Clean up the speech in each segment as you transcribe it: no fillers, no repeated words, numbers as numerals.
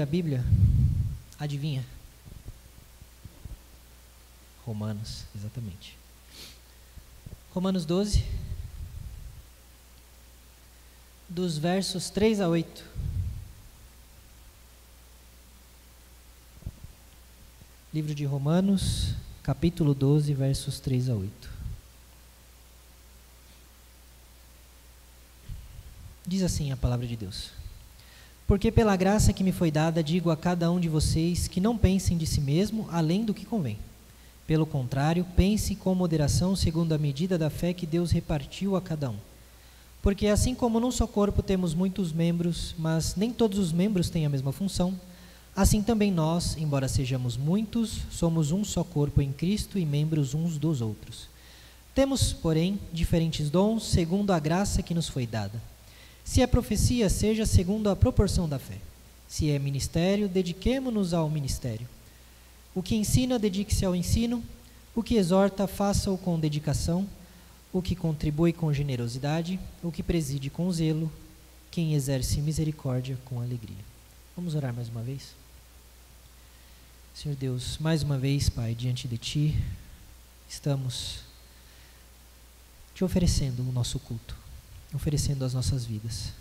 abrir a Bíblia, adivinha? Romanos, exatamente. Romanos 12, dos versos 3 a 8. Livro de Romanos, capítulo 12, versos 3 a 8. Diz assim a palavra de Deus: Porque pela graça que me foi dada, digo a cada um de vocês que não pensem de si mesmo além do que convém. Pelo contrário, pense com moderação segundo a medida da fé que Deus repartiu a cada um. Porque assim como num só corpo temos muitos membros, mas nem todos os membros têm a mesma função, assim também nós, embora sejamos muitos, somos um só corpo em Cristo e membros uns dos outros. Temos, porém, diferentes dons segundo a graça que nos foi dada. Se é profecia, seja segundo a proporção da fé. Se é ministério, dediquemo-nos ao ministério. O que ensina, dedique-se ao ensino. O que exorta, faça-o com dedicação. O que contribui com generosidade. O que preside com zelo. Quem exerce misericórdia com alegria. Vamos orar mais uma vez? Senhor Deus, mais uma vez, Pai, diante de Ti, estamos Te oferecendo o nosso culto, oferecendo as nossas vidas.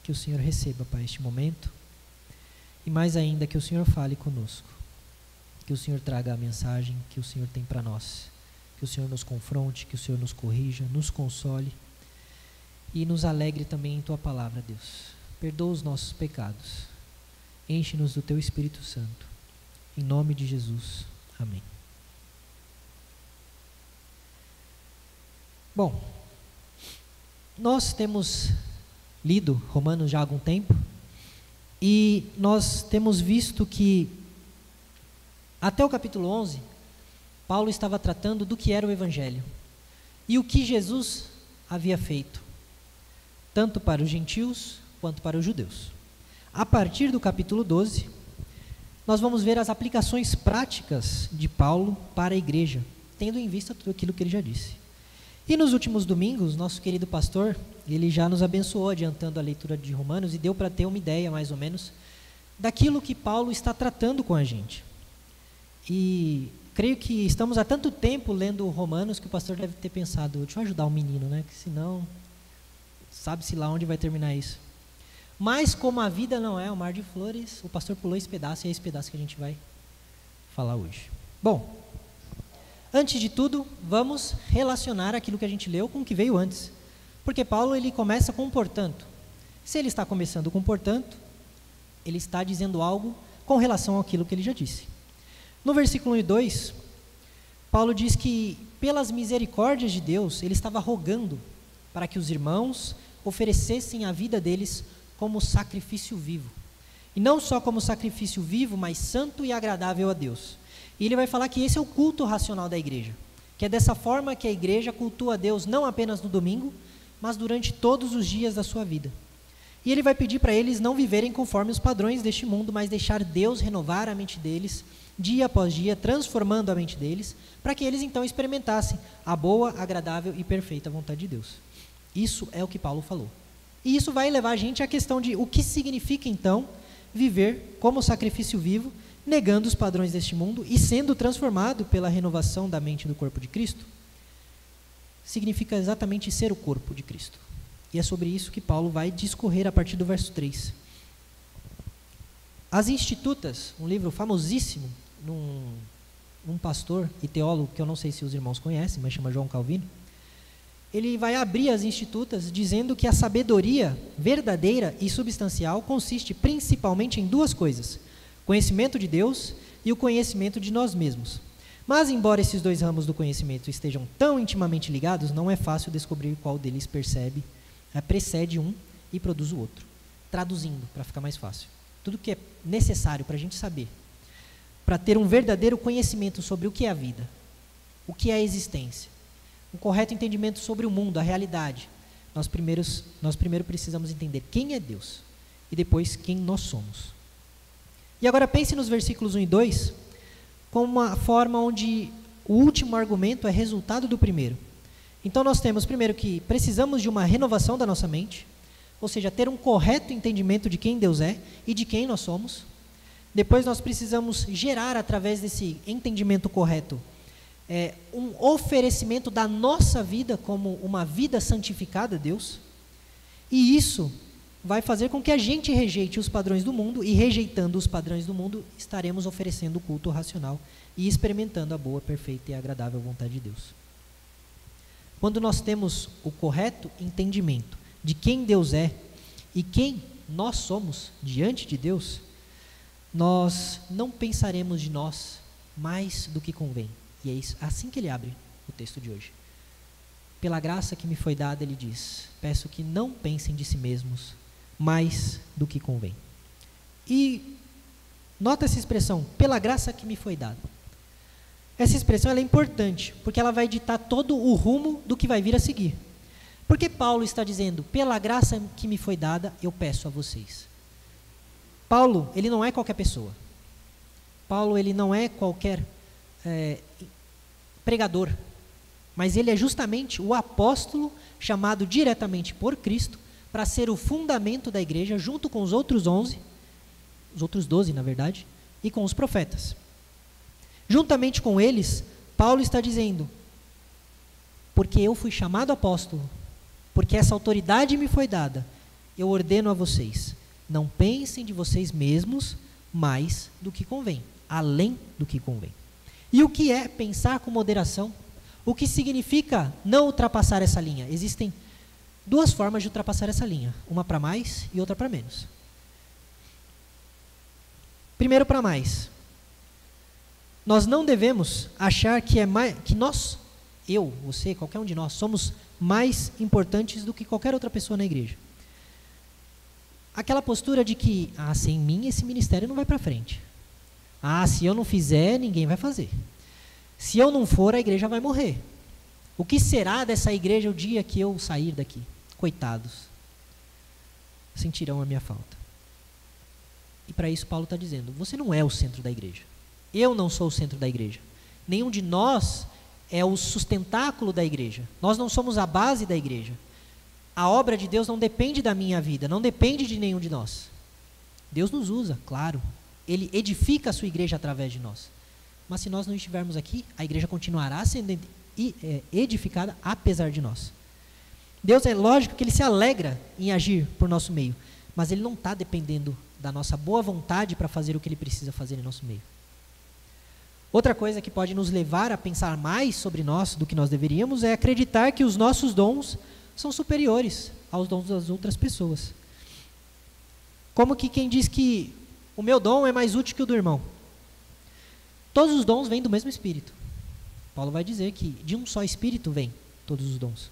Que o Senhor receba, Pai, este momento, e mais ainda que o Senhor fale conosco, que o Senhor traga a mensagem que o Senhor tem para nós, que o Senhor nos confronte, que o Senhor nos corrija, nos console e nos alegre também em Tua palavra, Deus. Perdoa os nossos pecados, enche-nos do Teu Espírito Santo, em nome de Jesus, amém. Bom, nós temos lido Romanos já há algum tempo e nós temos visto que até o capítulo 11, Paulo estava tratando do que era o Evangelho e o que Jesus havia feito, tanto para os gentios quanto para os judeus. A partir do capítulo 12, nós vamos ver as aplicações práticas de Paulo para a igreja, tendo em vista tudo aquilo que ele já disse. E nos últimos domingos, nosso querido pastor, ele já nos abençoou adiantando a leitura de Romanos e deu para ter uma ideia, mais ou menos, daquilo que Paulo está tratando com a gente. E creio que estamos há tanto tempo lendo Romanos que o pastor deve ter pensado, deixa eu ajudar o menino, né? Que senão, sabe-se lá onde vai terminar isso. Mas como a vida não é um mar de flores, o pastor pulou esse pedaço e é esse pedaço que a gente vai falar hoje. Bom, antes de tudo, vamos relacionar aquilo que a gente leu com o que veio antes. Porque Paulo, ele começa com portanto. Se ele está começando com portanto, ele está dizendo algo com relação àquilo que ele já disse. No versículo 1 e 2, Paulo diz que pelas misericórdias de Deus, ele estava rogando para que os irmãos oferecessem a vida deles como sacrifício vivo. E não só como sacrifício vivo, mas santo e agradável a Deus. E ele vai falar que esse é o culto racional da igreja, que é dessa forma que a igreja cultua a Deus não apenas no domingo, mas durante todos os dias da sua vida. E ele vai pedir para eles não viverem conforme os padrões deste mundo, mas deixar Deus renovar a mente deles, dia após dia, transformando a mente deles, para que eles então experimentassem a boa, agradável e perfeita vontade de Deus. Isso é o que Paulo falou. E isso vai levar a gente à questão de o que significa então viver como sacrifício vivo, negando os padrões deste mundo e sendo transformado pela renovação da mente do corpo de Cristo. Significa exatamente ser o corpo de Cristo. E é sobre isso que Paulo vai discorrer a partir do verso 3. As Institutas, um livro famosíssimo, num pastor e teólogo que eu não sei se os irmãos conhecem, mas chama João Calvino, ele vai abrir as Institutas dizendo que a sabedoria verdadeira e substancial consiste principalmente em duas coisas: conhecimento de Deus e o conhecimento de nós mesmos. Mas, embora esses dois ramos do conhecimento estejam tão intimamente ligados, não é fácil descobrir qual deles precede um e produz o outro. Traduzindo, para ficar mais fácil. Tudo que é necessário para a gente saber, para ter um verdadeiro conhecimento sobre o que é a vida, o que é a existência, um correto entendimento sobre o mundo, a realidade, nós primeiro precisamos entender quem é Deus e depois quem nós somos. E agora pense nos versículos 1 e 2 como uma forma onde o último argumento é resultado do primeiro. Então nós temos primeiro que precisamos de uma renovação da nossa mente, ou seja, ter um correto entendimento de quem Deus é e de quem nós somos. Depois nós precisamos gerar, através desse entendimento correto, um oferecimento da nossa vida como uma vida santificada a Deus. E isso vai fazer com que a gente rejeite os padrões do mundo, e rejeitando os padrões do mundo, estaremos oferecendo o culto racional e experimentando a boa, perfeita e agradável vontade de Deus. Quando nós temos o correto entendimento de quem Deus é e quem nós somos diante de Deus, nós não pensaremos de nós mais do que convém. E é isso, assim que ele abre o texto de hoje. Pela graça que me foi dada, ele diz: peço que não pensem de si mesmos mais do que convém. E nota essa expressão, pela graça que me foi dada. Essa expressão ela é importante, porque ela vai ditar todo o rumo do que vai vir a seguir. Porque Paulo está dizendo, pela graça que me foi dada, eu peço a vocês. Paulo, ele não é qualquer pessoa. Paulo, ele não é qualquer pregador, mas ele é justamente o apóstolo chamado diretamente por Cristo para ser o fundamento da igreja, junto com os outros 11, os outros 12 na verdade, e com os profetas. Juntamente com eles, Paulo está dizendo, porque eu fui chamado apóstolo, porque essa autoridade me foi dada, eu ordeno a vocês, não pensem de vocês mesmos mais do que convém, além do que convém. E o que é pensar com moderação? O que significa não ultrapassar essa linha? Existem duas formas de ultrapassar essa linha, uma para mais e outra para menos. Primeiro, para mais. Nós não devemos achar que nós, eu, você, qualquer um de nós, somos mais importantes do que qualquer outra pessoa na igreja. Aquela postura de que, sem mim esse ministério não vai para frente. Se eu não fizer, ninguém vai fazer. Se eu não for, a igreja vai morrer. O que será dessa igreja o dia que eu sair daqui? Coitados. Sentirão a minha falta. E para isso Paulo está dizendo, você não é o centro da igreja. Eu não sou o centro da igreja. Nenhum de nós é o sustentáculo da igreja. Nós não somos a base da igreja. A obra de Deus não depende da minha vida, não depende de nenhum de nós. Deus nos usa, claro. Ele edifica a sua igreja através de nós. Mas se nós não estivermos aqui, a igreja continuará sendo edificada apesar de nós. Deus, é lógico que ele se alegra em agir por nosso meio, mas ele não está dependendo da nossa boa vontade para fazer o que ele precisa fazer em nosso meio. Outra coisa que pode nos levar a pensar mais sobre nós do que nós deveríamos é acreditar que os nossos dons são superiores aos dons das outras pessoas. Como que quem diz que o meu dom é mais útil que o do irmão. Todos os dons vêm do mesmo Espírito. Paulo vai dizer que de um só Espírito vêm todos os dons.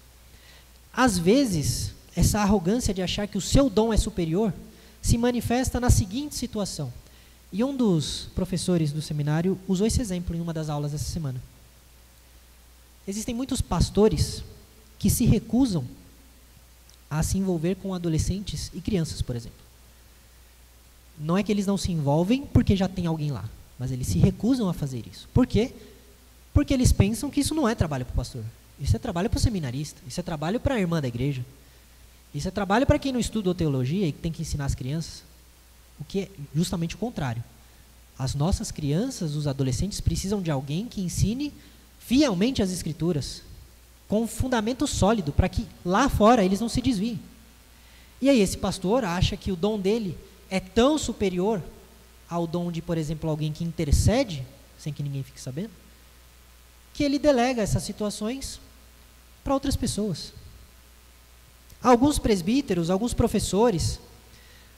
Às vezes, essa arrogância de achar que o seu dom é superior se manifesta na seguinte situação. E um dos professores do seminário usou esse exemplo em uma das aulas essa semana. Existem muitos pastores que se recusam a se envolver com adolescentes e crianças, por exemplo. Não é que eles não se envolvem porque já tem alguém lá, mas eles se recusam a fazer isso. Por quê? Porque eles pensam que isso não é trabalho para o pastor. Isso é trabalho para o seminarista, isso é trabalho para a irmã da igreja. Isso é trabalho para quem não estuda teologia e tem que ensinar as crianças. O que é justamente o contrário. As nossas crianças, os adolescentes, precisam de alguém que ensine fielmente as Escrituras, com um fundamento sólido, para que lá fora eles não se desviem. E aí esse pastor acha que o dom dele é tão superior ao dom de, por exemplo, alguém que intercede, sem que ninguém fique sabendo, que ele delega essas situações para outras pessoas. Alguns presbíteros, alguns professores,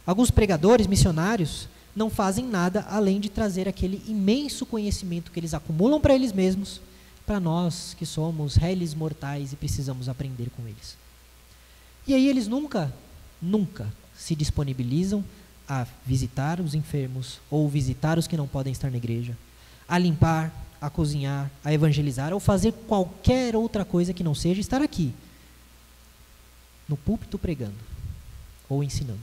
alguns pregadores, missionários, não fazem nada além de trazer aquele imenso conhecimento que eles acumulam para eles mesmos, para nós que somos réis mortais e precisamos aprender com eles. E aí eles nunca se disponibilizam a visitar os enfermos ou visitar os que não podem estar na igreja, a limpar, a cozinhar, a evangelizar ou fazer qualquer outra coisa que não seja estar aqui, no púlpito pregando ou ensinando.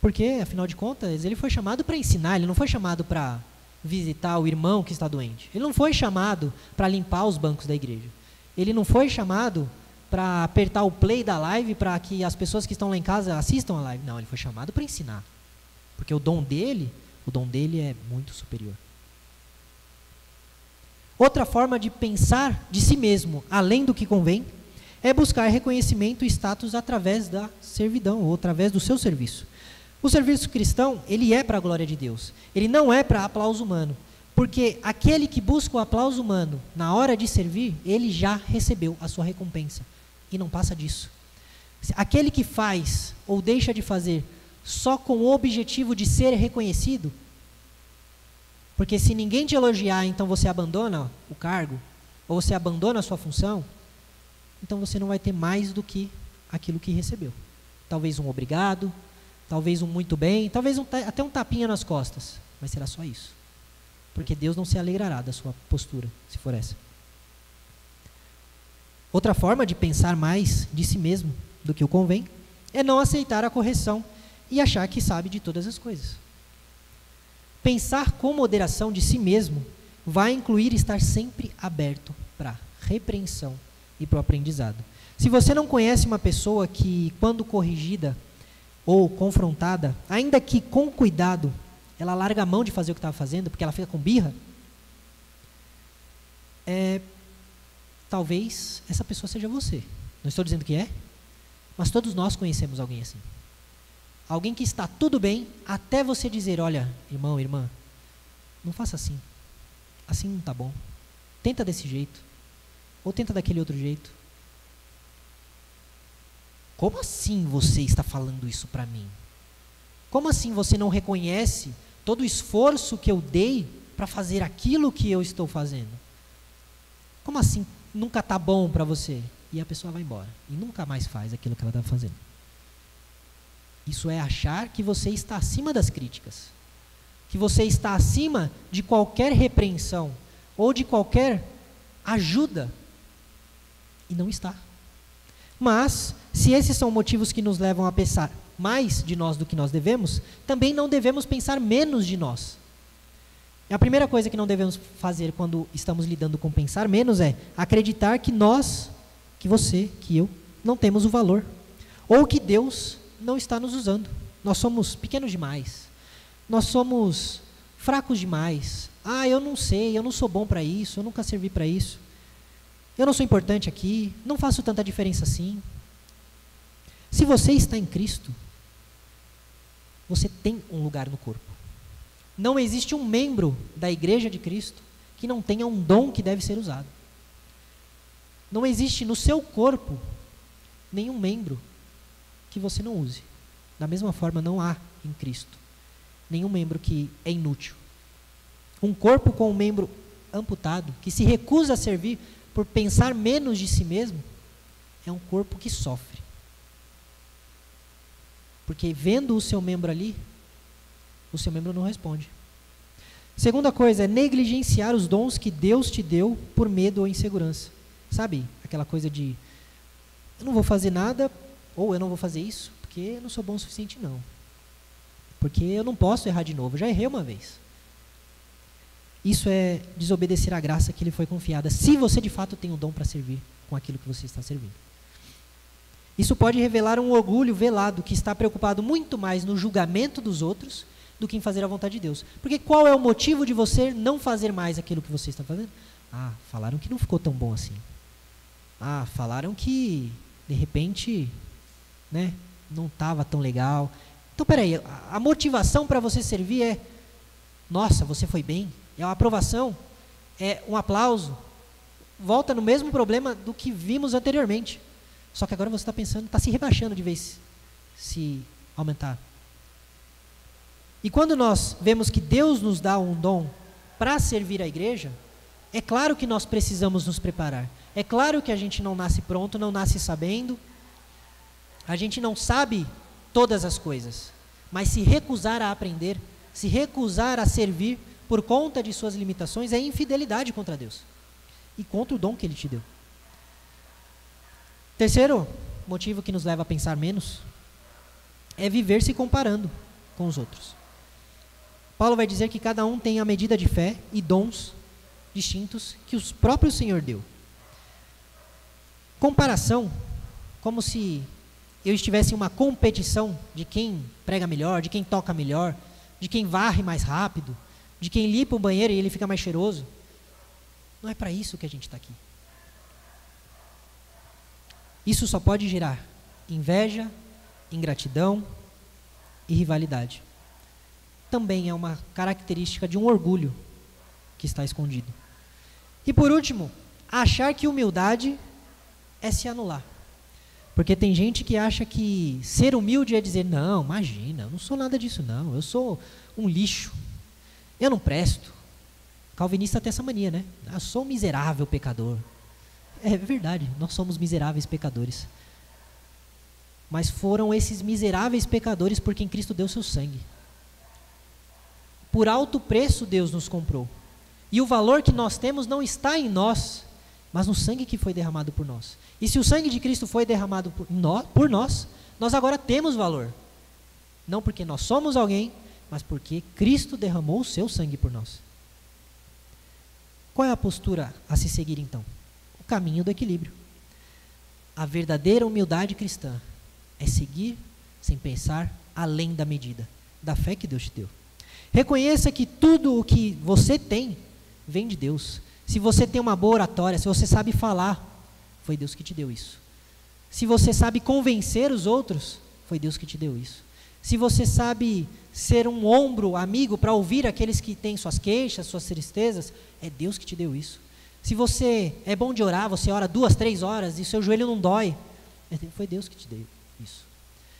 Porque, afinal de contas, ele foi chamado para ensinar, ele não foi chamado para visitar o irmão que está doente. Ele não foi chamado para limpar os bancos da igreja. Ele não foi chamado para apertar o play da live para que as pessoas que estão lá em casa assistam a live. Não, ele foi chamado para ensinar. Porque o dom dele O dom dele é muito superior. Outra forma de pensar de si mesmo, além do que convém, é buscar reconhecimento e status através da servidão, ou através do seu serviço. O serviço cristão, ele é para a glória de Deus. Ele não é para aplauso humano. Porque aquele que busca o aplauso humano na hora de servir, ele já recebeu a sua recompensa. E não passa disso. Aquele que faz ou deixa de fazer só com o objetivo de ser reconhecido, porque se ninguém te elogiar, então você abandona o cargo, ou você abandona a sua função, então você não vai ter mais do que aquilo que recebeu. Talvez um obrigado, talvez um muito bem, talvez até um tapinha nas costas, mas será só isso. Porque Deus não se alegrará da sua postura, se for essa. Outra forma de pensar mais de si mesmo do que o convém é não aceitar a correção e achar que sabe de todas as coisas. Pensar com moderação de si mesmo vai incluir estar sempre aberto para repreensão e para o aprendizado. Se você não conhece uma pessoa que, quando corrigida ou confrontada, ainda que com cuidado, ela larga a mão de fazer o que estava fazendo, porque ela fica com birra, talvez essa pessoa seja você. Não estou dizendo que é, mas todos nós conhecemos alguém assim. Alguém que está tudo bem, até você dizer, olha, irmão, irmã, não faça assim. Assim não está bom. Tenta desse jeito. Ou tenta daquele outro jeito. Como assim você está falando isso para mim? Como assim você não reconhece todo o esforço que eu dei para fazer aquilo que eu estou fazendo? Como assim nunca está bom para você? E a pessoa vai embora. E nunca mais faz aquilo que ela está fazendo. Isso é achar que você está acima das críticas. Que você está acima de qualquer repreensão. Ou de qualquer ajuda. E não está. Mas, se esses são motivos que nos levam a pensar mais de nós do que nós devemos, também não devemos pensar menos de nós. E a primeira coisa que não devemos fazer quando estamos lidando com pensar menos é acreditar que nós, que você, que eu, não temos o valor. Ou que Deus não está nos usando. Nós somos pequenos demais. Nós somos fracos demais. Ah, eu não sei, eu não sou bom para isso, eu nunca servi para isso. Eu não sou importante aqui, não faço tanta diferença assim. Se você está em Cristo, você tem um lugar no corpo. Não existe um membro da igreja de Cristo que não tenha um dom que deve ser usado. Não existe no seu corpo nenhum membro que você não use. Da mesma forma, não há em Cristo nenhum membro que é inútil. Um corpo com um membro amputado, que se recusa a servir por pensar menos de si mesmo, é um corpo que sofre. Porque vendo o seu membro ali, o seu membro não responde. Segunda coisa é negligenciar os dons que Deus te deu por medo ou insegurança. Sabe, aquela coisa de eu não vou fazer nada, ou eu não vou fazer isso, porque eu não sou bom o suficiente não. Porque eu não posso errar de novo, eu já errei uma vez. Isso é desobedecer à graça que lhe foi confiada, se você de fato tem o dom para servir com aquilo que você está servindo. Isso pode revelar um orgulho velado que está preocupado muito mais no julgamento dos outros do que em fazer a vontade de Deus. Porque qual é o motivo de você não fazer mais aquilo que você está fazendo? Ah, falaram que não ficou tão bom assim. Ah, falaram que, de repente, né, não estava tão legal. Então, peraí, a motivação para você servir é, nossa, você foi bem. É uma aprovação, é um aplauso. Volta no mesmo problema do que vimos anteriormente. Só que agora você está pensando, está se rebaixando de vez se aumentar. E quando nós vemos que Deus nos dá um dom para servir a igreja, é claro que nós precisamos nos preparar. É claro que a gente não nasce pronto, não nasce sabendo. A gente não sabe todas as coisas. Mas se recusar a aprender, se recusar a servir por conta de suas limitações, é infidelidade contra Deus. E contra o dom que Ele te deu. Terceiro motivo que nos leva a pensar menos é viver se comparando com os outros. Paulo vai dizer que cada um tem a medida de fé e dons distintos que o próprio Senhor deu. Comparação, como se eu estivesse em uma competição de quem prega melhor, de quem toca melhor, de quem varre mais rápido, de quem limpa o banheiro e ele fica mais cheiroso. Não é para isso que a gente está aqui. Isso só pode gerar inveja, ingratidão e rivalidade. Também é uma característica de um orgulho que está escondido. E por último, achar que humildade é se anular. Porque tem gente que acha que ser humilde é dizer, não, imagina, eu não sou nada disso não, eu sou um lixo, eu não presto. Calvinista tem essa mania, né? Eu sou um miserável pecador. É verdade, nós somos miseráveis pecadores. Mas foram esses miseráveis pecadores por quem Cristo deu seu sangue. Por alto preço Deus nos comprou. E o valor que nós temos não está em nós, mas no sangue que foi derramado por nós. E se o sangue de Cristo foi derramado por nós, nós agora temos valor. Não porque nós somos alguém, mas porque Cristo derramou o seu sangue por nós. Qual é a postura a se seguir então? O caminho do equilíbrio. A verdadeira humildade cristã é seguir sem pensar além da medida, da fé que Deus te deu. Reconheça que tudo o que você tem vem de Deus. Se você tem uma boa oratória, se você sabe falar, foi Deus que te deu isso. Se você sabe convencer os outros, foi Deus que te deu isso. Se você sabe ser um ombro amigo para ouvir aqueles que têm suas queixas, suas tristezas, é Deus que te deu isso. Se você é bom de orar, você ora 2, 3 horas e seu joelho não dói, foi Deus que te deu isso.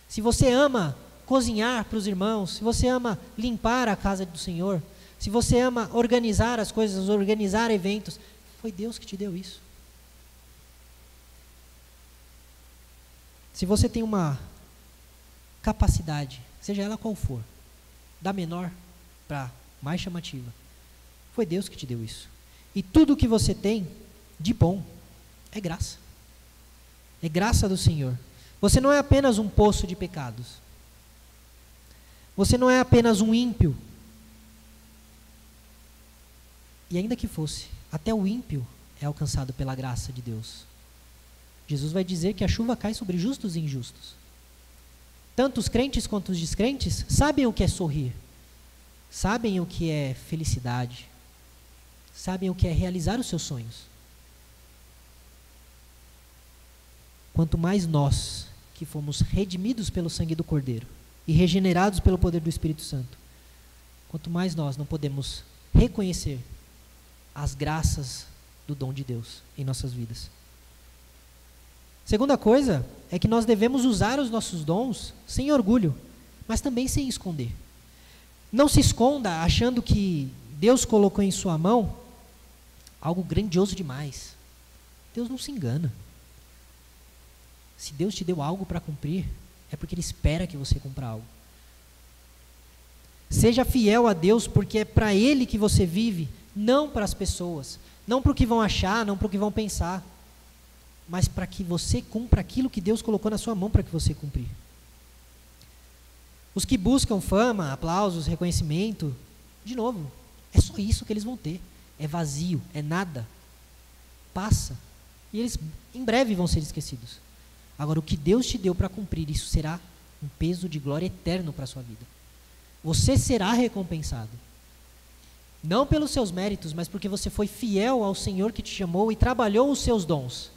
Se você ama cozinhar para os irmãos, se você ama limpar a casa do Senhor, se você ama organizar as coisas, organizar eventos, foi Deus que te deu isso. Se você tem uma capacidade, seja ela qual for, da menor para mais chamativa, foi Deus que te deu isso. E tudo que você tem de bom é graça. É graça do Senhor. Você não é apenas um poço de pecados. Você não é apenas um ímpio. E ainda que fosse, até o ímpio é alcançado pela graça de Deus. Jesus vai dizer que a chuva cai sobre justos e injustos. Tanto os crentes quanto os descrentes sabem o que é sorrir, sabem o que é felicidade, sabem o que é realizar os seus sonhos. Quanto mais nós, que fomos redimidos pelo sangue do Cordeiro e regenerados pelo poder do Espírito Santo, quanto mais nós não podemos reconhecer as graças do dom de Deus em nossas vidas. Segunda coisa é que nós devemos usar os nossos dons sem orgulho, mas também sem esconder. Não se esconda achando que Deus colocou em sua mão algo grandioso demais. Deus não se engana. Se Deus te deu algo para cumprir, é porque Ele espera que você cumpra algo. Seja fiel a Deus, porque é para Ele que você vive, não para as pessoas, não para o que vão achar, não para o que vão pensar, mas para que você cumpra aquilo que Deus colocou na sua mão para que você cumprir. Os que buscam fama, aplausos, reconhecimento, de novo, é só isso que eles vão ter. É vazio, é nada. Passa. E eles em breve vão ser esquecidos. Agora, o que Deus te deu para cumprir, isso será um peso de glória eterno para a sua vida. Você será recompensado. Não pelos seus méritos, mas porque você foi fiel ao Senhor que te chamou e trabalhou os seus dons.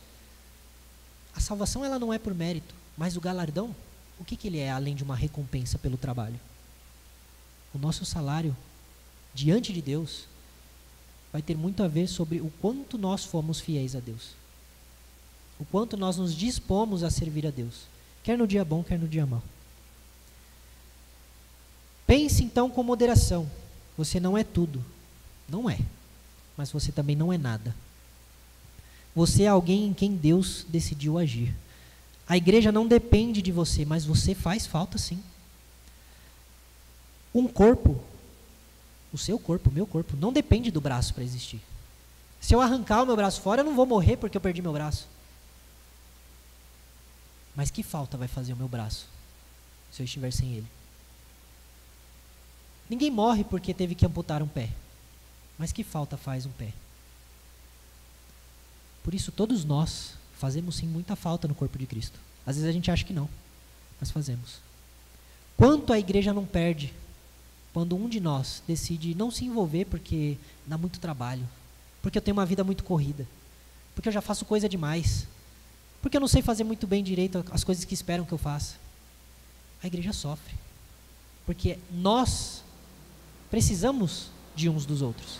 A salvação ela não é por mérito, mas o galardão, o que ele é além de uma recompensa pelo trabalho? O nosso salário diante de Deus vai ter muito a ver sobre o quanto nós fomos fiéis a Deus. O quanto nós nos dispomos a servir a Deus, quer no dia bom, quer no dia mau. Pense então com moderação. Você não é tudo. Não é. Mas você também não é nada. Você é alguém em quem Deus decidiu agir. A igreja não depende de você, mas você faz falta sim. Um corpo, o seu corpo, o meu corpo, não depende do braço para existir. Se eu arrancar o meu braço fora, eu não vou morrer porque eu perdi meu braço. Mas que falta vai fazer o meu braço se eu estiver sem ele? Ninguém morre porque teve que amputar um pé. Mas que falta faz um pé? Por isso todos nós fazemos sim muita falta no corpo de Cristo. Às vezes a gente acha que não, mas fazemos. Quanto a igreja não perde quando um de nós decide não se envolver porque dá muito trabalho, porque eu tenho uma vida muito corrida, porque eu já faço coisa demais, porque eu não sei fazer muito bem direito as coisas que esperam que eu faça. A igreja sofre, porque nós precisamos de uns dos outros.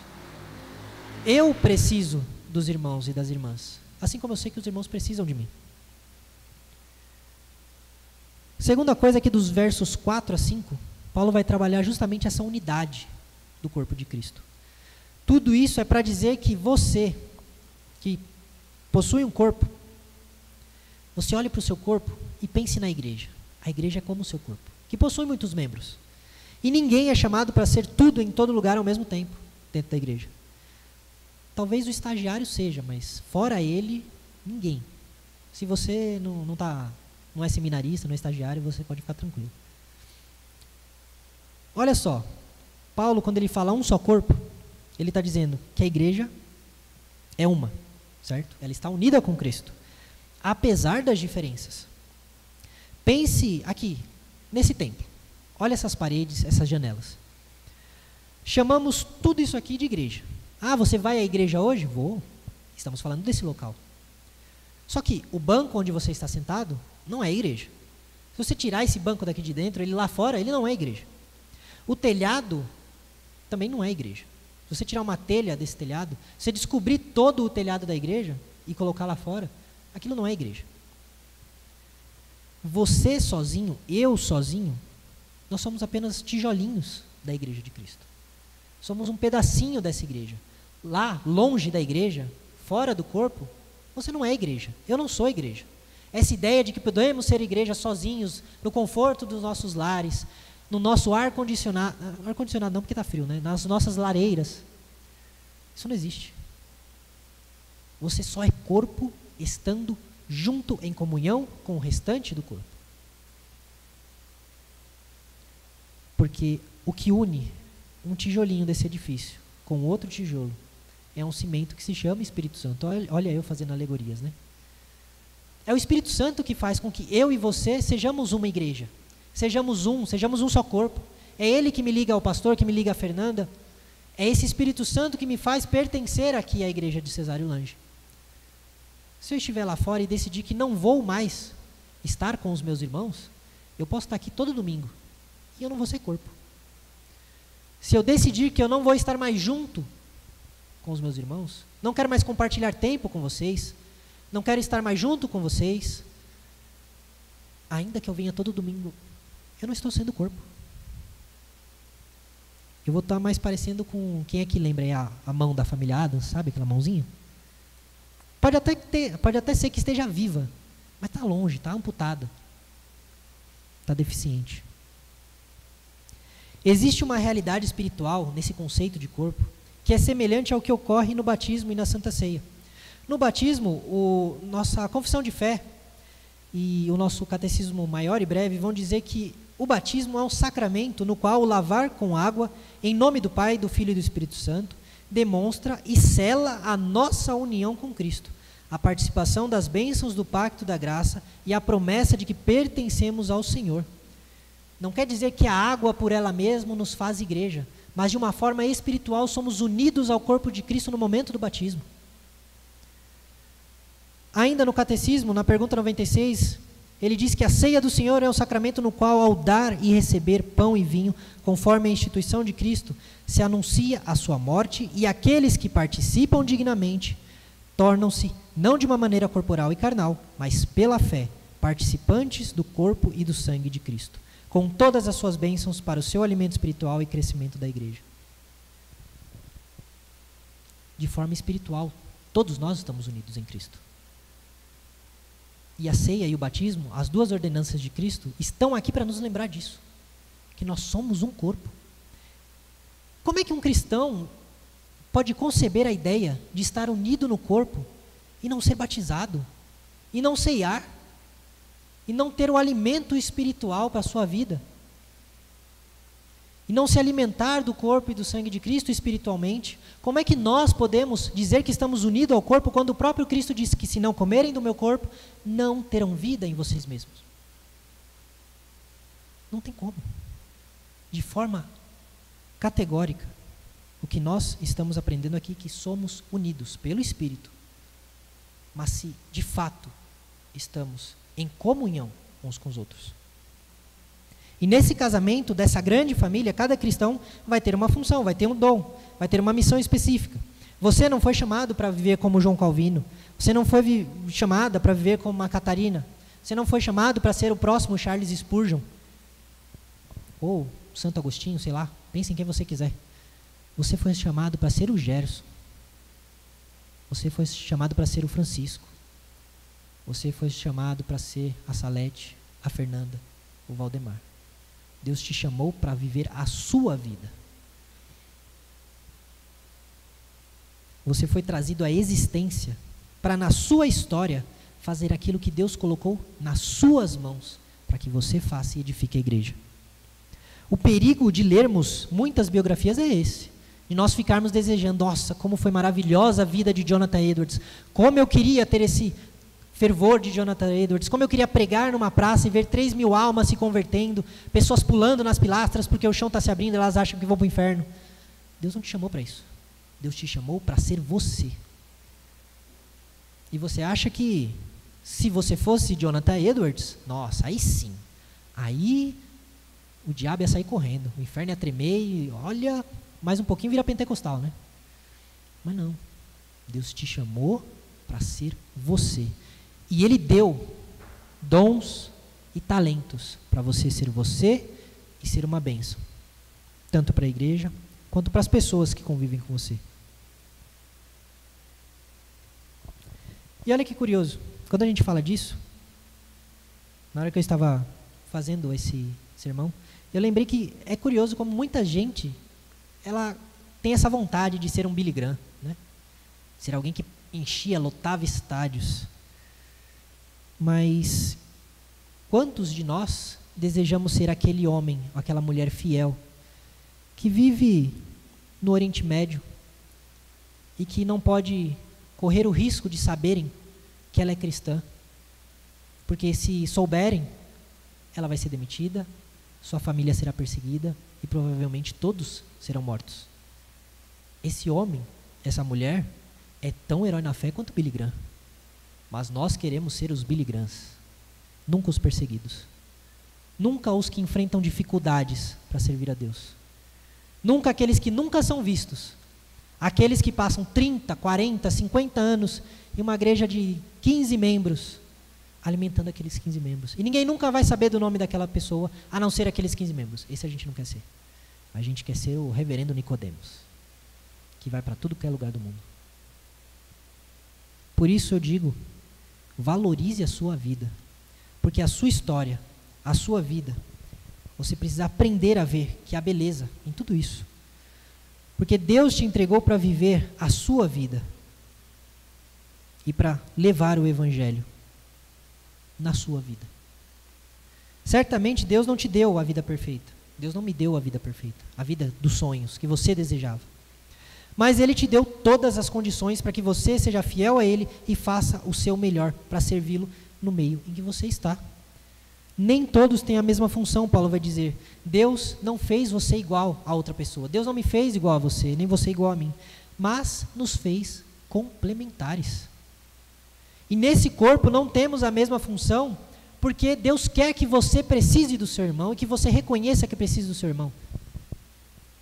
Eu preciso dos irmãos e das irmãs, assim como eu sei que os irmãos precisam de mim. Segunda coisa aqui dos versos 4 a 5, Paulo vai trabalhar justamente essa unidade do corpo de Cristo. Tudo isso é para dizer que você, que possui um corpo, você olhe para o seu corpo e pense na igreja. A igreja é como o seu corpo, que possui muitos membros. E ninguém é chamado para ser tudo em todo lugar ao mesmo tempo, dentro da igreja. Talvez o estagiário seja, mas fora ele, ninguém. Se você não é seminarista, não é estagiário, você pode ficar tranquilo. Olha só, Paulo, quando ele fala um só corpo, ele está dizendo que a igreja é uma, certo? Ela está unida com Cristo, apesar das diferenças. Pense aqui, nesse templo. Olha essas paredes, essas janelas. Chamamos tudo isso aqui de igreja. Ah, você vai à igreja hoje? Vou. Estamos falando desse local. Só que o banco onde você está sentado não é igreja. Se você tirar esse banco daqui de dentro, ele lá fora, ele não é igreja. O telhado também não é igreja. Se você tirar uma telha desse telhado, você descobrir todo o telhado da igreja e colocar lá fora, aquilo não é igreja. Você sozinho, eu sozinho, nós somos apenas tijolinhos da igreja de Cristo. Somos um pedacinho dessa igreja. Lá, longe da igreja, fora do corpo, você não é igreja. Eu não sou igreja. Essa ideia de que podemos ser igreja sozinhos, no conforto dos nossos lares, no nosso ar-condicionado não, porque está frio, né? Nas nossas lareiras, isso não existe. Você só é corpo estando junto em comunhão com o restante do corpo. Porque o que une um tijolinho desse edifício com outro tijolo é um cimento que se chama Espírito Santo. Olha eu fazendo alegorias, né? É o Espírito Santo que faz com que eu e você sejamos uma igreja. Sejamos um só corpo. É Ele que me liga ao pastor, que me liga a Fernanda. É esse Espírito Santo que me faz pertencer aqui à igreja de Cesário Lange. Se eu estiver lá fora e decidir que não vou mais estar com os meus irmãos, eu posso estar aqui todo domingo e eu não vou ser corpo. Se eu decidir que eu não vou estar mais junto com os meus irmãos, não quero mais compartilhar tempo com vocês, não quero estar mais junto com vocês, ainda que eu venha todo domingo, eu não estou sendo corpo. Eu vou estar mais parecendo com, quem é que lembra aí a mão da família Adams, sabe aquela mãozinha? Pode até ser que esteja viva, mas está longe, está amputada, está deficiente. Existe uma realidade espiritual nesse conceito de corpo que é semelhante ao que ocorre no batismo e na Santa Ceia. No batismo, nossa confissão de fé e o nosso catecismo maior e breve vão dizer que o batismo é um sacramento no qual o lavar com água, em nome do Pai, do Filho e do Espírito Santo, demonstra e sela a nossa união com Cristo, a participação das bênçãos do pacto da graça e a promessa de que pertencemos ao Senhor. Não quer dizer que a água por ela mesma nos faz igreja, mas de uma forma espiritual somos unidos ao corpo de Cristo no momento do batismo. Ainda no catecismo, na pergunta 96, ele diz que a ceia do Senhor é um sacramento no qual, ao dar e receber pão e vinho, conforme a instituição de Cristo, se anuncia a sua morte, e aqueles que participam dignamente tornam-se, não de uma maneira corporal e carnal, mas pela fé, participantes do corpo e do sangue de Cristo, com todas as suas bênçãos para o seu alimento espiritual e crescimento da igreja. De forma espiritual, todos nós estamos unidos em Cristo. E a ceia e o batismo, as duas ordenanças de Cristo, estão aqui para nos lembrar disso, que nós somos um corpo. Como é que um cristão pode conceber a ideia de estar unido no corpo e não ser batizado, e não ceiar, e não ter o alimento espiritual para a sua vida, e não se alimentar do corpo e do sangue de Cristo espiritualmente? Como é que nós podemos dizer que estamos unidos ao corpo quando o próprio Cristo disse que se não comerem do meu corpo, não terão vida em vocês mesmos? Não tem como. De forma categórica. O que nós estamos aprendendo aqui é que somos unidos pelo Espírito. Mas se, de fato, estamos em comunhão uns com os outros. E nesse casamento, dessa grande família, cada cristão vai ter uma função, vai ter um dom, vai ter uma missão específica. Você não foi chamado para viver como João Calvino. Você não foi chamada para viver como uma Catarina. Você não foi chamado para ser o próximo Charles Spurgeon. Ou Santo Agostinho, sei lá. Pense em quem você quiser. Você foi chamado para ser o Gerson. Você foi chamado para ser o Francisco. Você foi chamado para ser a Salete, a Fernanda, o Valdemar. Deus te chamou para viver a sua vida. Você foi trazido à existência para, na sua história, fazer aquilo que Deus colocou nas suas mãos, para que você faça e edifique a igreja. O perigo de lermos muitas biografias é esse, de nós ficarmos desejando, nossa, como foi maravilhosa a vida de Jonathan Edwards, como eu queria ter esse fervor de Jonathan Edwards, como eu queria pregar numa praça e ver 3.000 almas se convertendo, pessoas pulando nas pilastras porque o chão está se abrindo e elas acham que vão para o inferno. Deus não te chamou para isso. Deus te chamou para ser você. E você acha que se você fosse Jonathan Edwards, nossa, aí sim, aí o diabo ia sair correndo, o inferno ia tremer e olha, mais um pouquinho vira pentecostal, né? Mas não, Deus te chamou para ser você. E Ele deu dons e talentos para você ser você e ser uma bênção, tanto para a igreja quanto para as pessoas que convivem com você. E olha que curioso, quando a gente fala disso, na hora que eu estava fazendo esse sermão, eu lembrei que é curioso como muita gente, ela tem essa vontade de ser um Billy Graham, né? Ser alguém que enchia, lotava estádios. Mas quantos de nós desejamos ser aquele homem, aquela mulher fiel, que vive no Oriente Médio e que não pode correr o risco de saberem que ela é cristã, porque se souberem, ela vai ser demitida, sua família será perseguida e provavelmente todos serão mortos. Esse homem, essa mulher, é tão herói na fé quanto Billy Graham. Mas nós queremos ser os Billy Grahams, nunca os perseguidos, nunca os que enfrentam dificuldades para servir a Deus, nunca aqueles que nunca são vistos, aqueles que passam 30, 40, 50 anos em uma igreja de 15 membros, alimentando aqueles 15 membros. E ninguém nunca vai saber do nome daquela pessoa, a não ser aqueles 15 membros. Esse a gente não quer ser. A gente quer ser o reverendo Nicodemos, que vai para tudo que é lugar do mundo. Por isso eu digo, valorize a sua vida, porque a sua história, a sua vida, você precisa aprender a ver que há beleza em tudo isso. Porque Deus te entregou para viver a sua vida e para levar o Evangelho na sua vida. Certamente Deus não te deu a vida perfeita. Deus não me deu a vida perfeita, a vida dos sonhos que você desejava. Mas Ele te deu todas as condições para que você seja fiel a Ele e faça o seu melhor para servi-lo no meio em que você está. Nem todos têm a mesma função, Paulo vai dizer. Deus não fez você igual a outra pessoa. Deus não me fez igual a você, nem você igual a mim. Mas nos fez complementares. E nesse corpo não temos a mesma função, porque Deus quer que você precise do seu irmão e que você reconheça que precisa do seu irmão.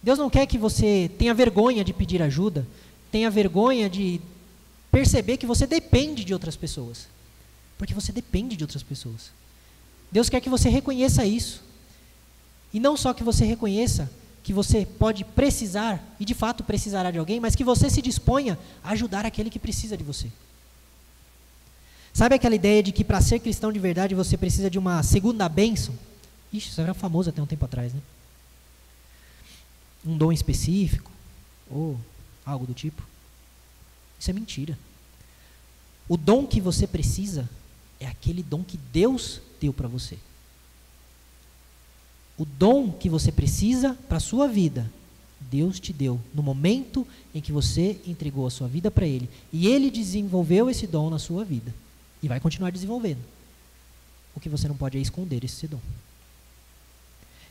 Deus não quer que você tenha vergonha de pedir ajuda, tenha vergonha de perceber que você depende de outras pessoas. Porque você depende de outras pessoas. Deus quer que você reconheça isso. E não só que você reconheça que você pode precisar, e de fato precisará de alguém, mas que você se disponha a ajudar aquele que precisa de você. Sabe aquela ideia de que para ser cristão de verdade você precisa de uma segunda bênção? Ixi, isso era famoso até um tempo atrás, né? Um dom específico, ou algo do tipo. Isso é mentira. O dom que você precisa é aquele dom que Deus deu para você. O dom que você precisa para a sua vida, Deus te deu no momento em que você entregou a sua vida para Ele. E Ele desenvolveu esse dom na sua vida. E vai continuar desenvolvendo. O que você não pode é esconder esse dom.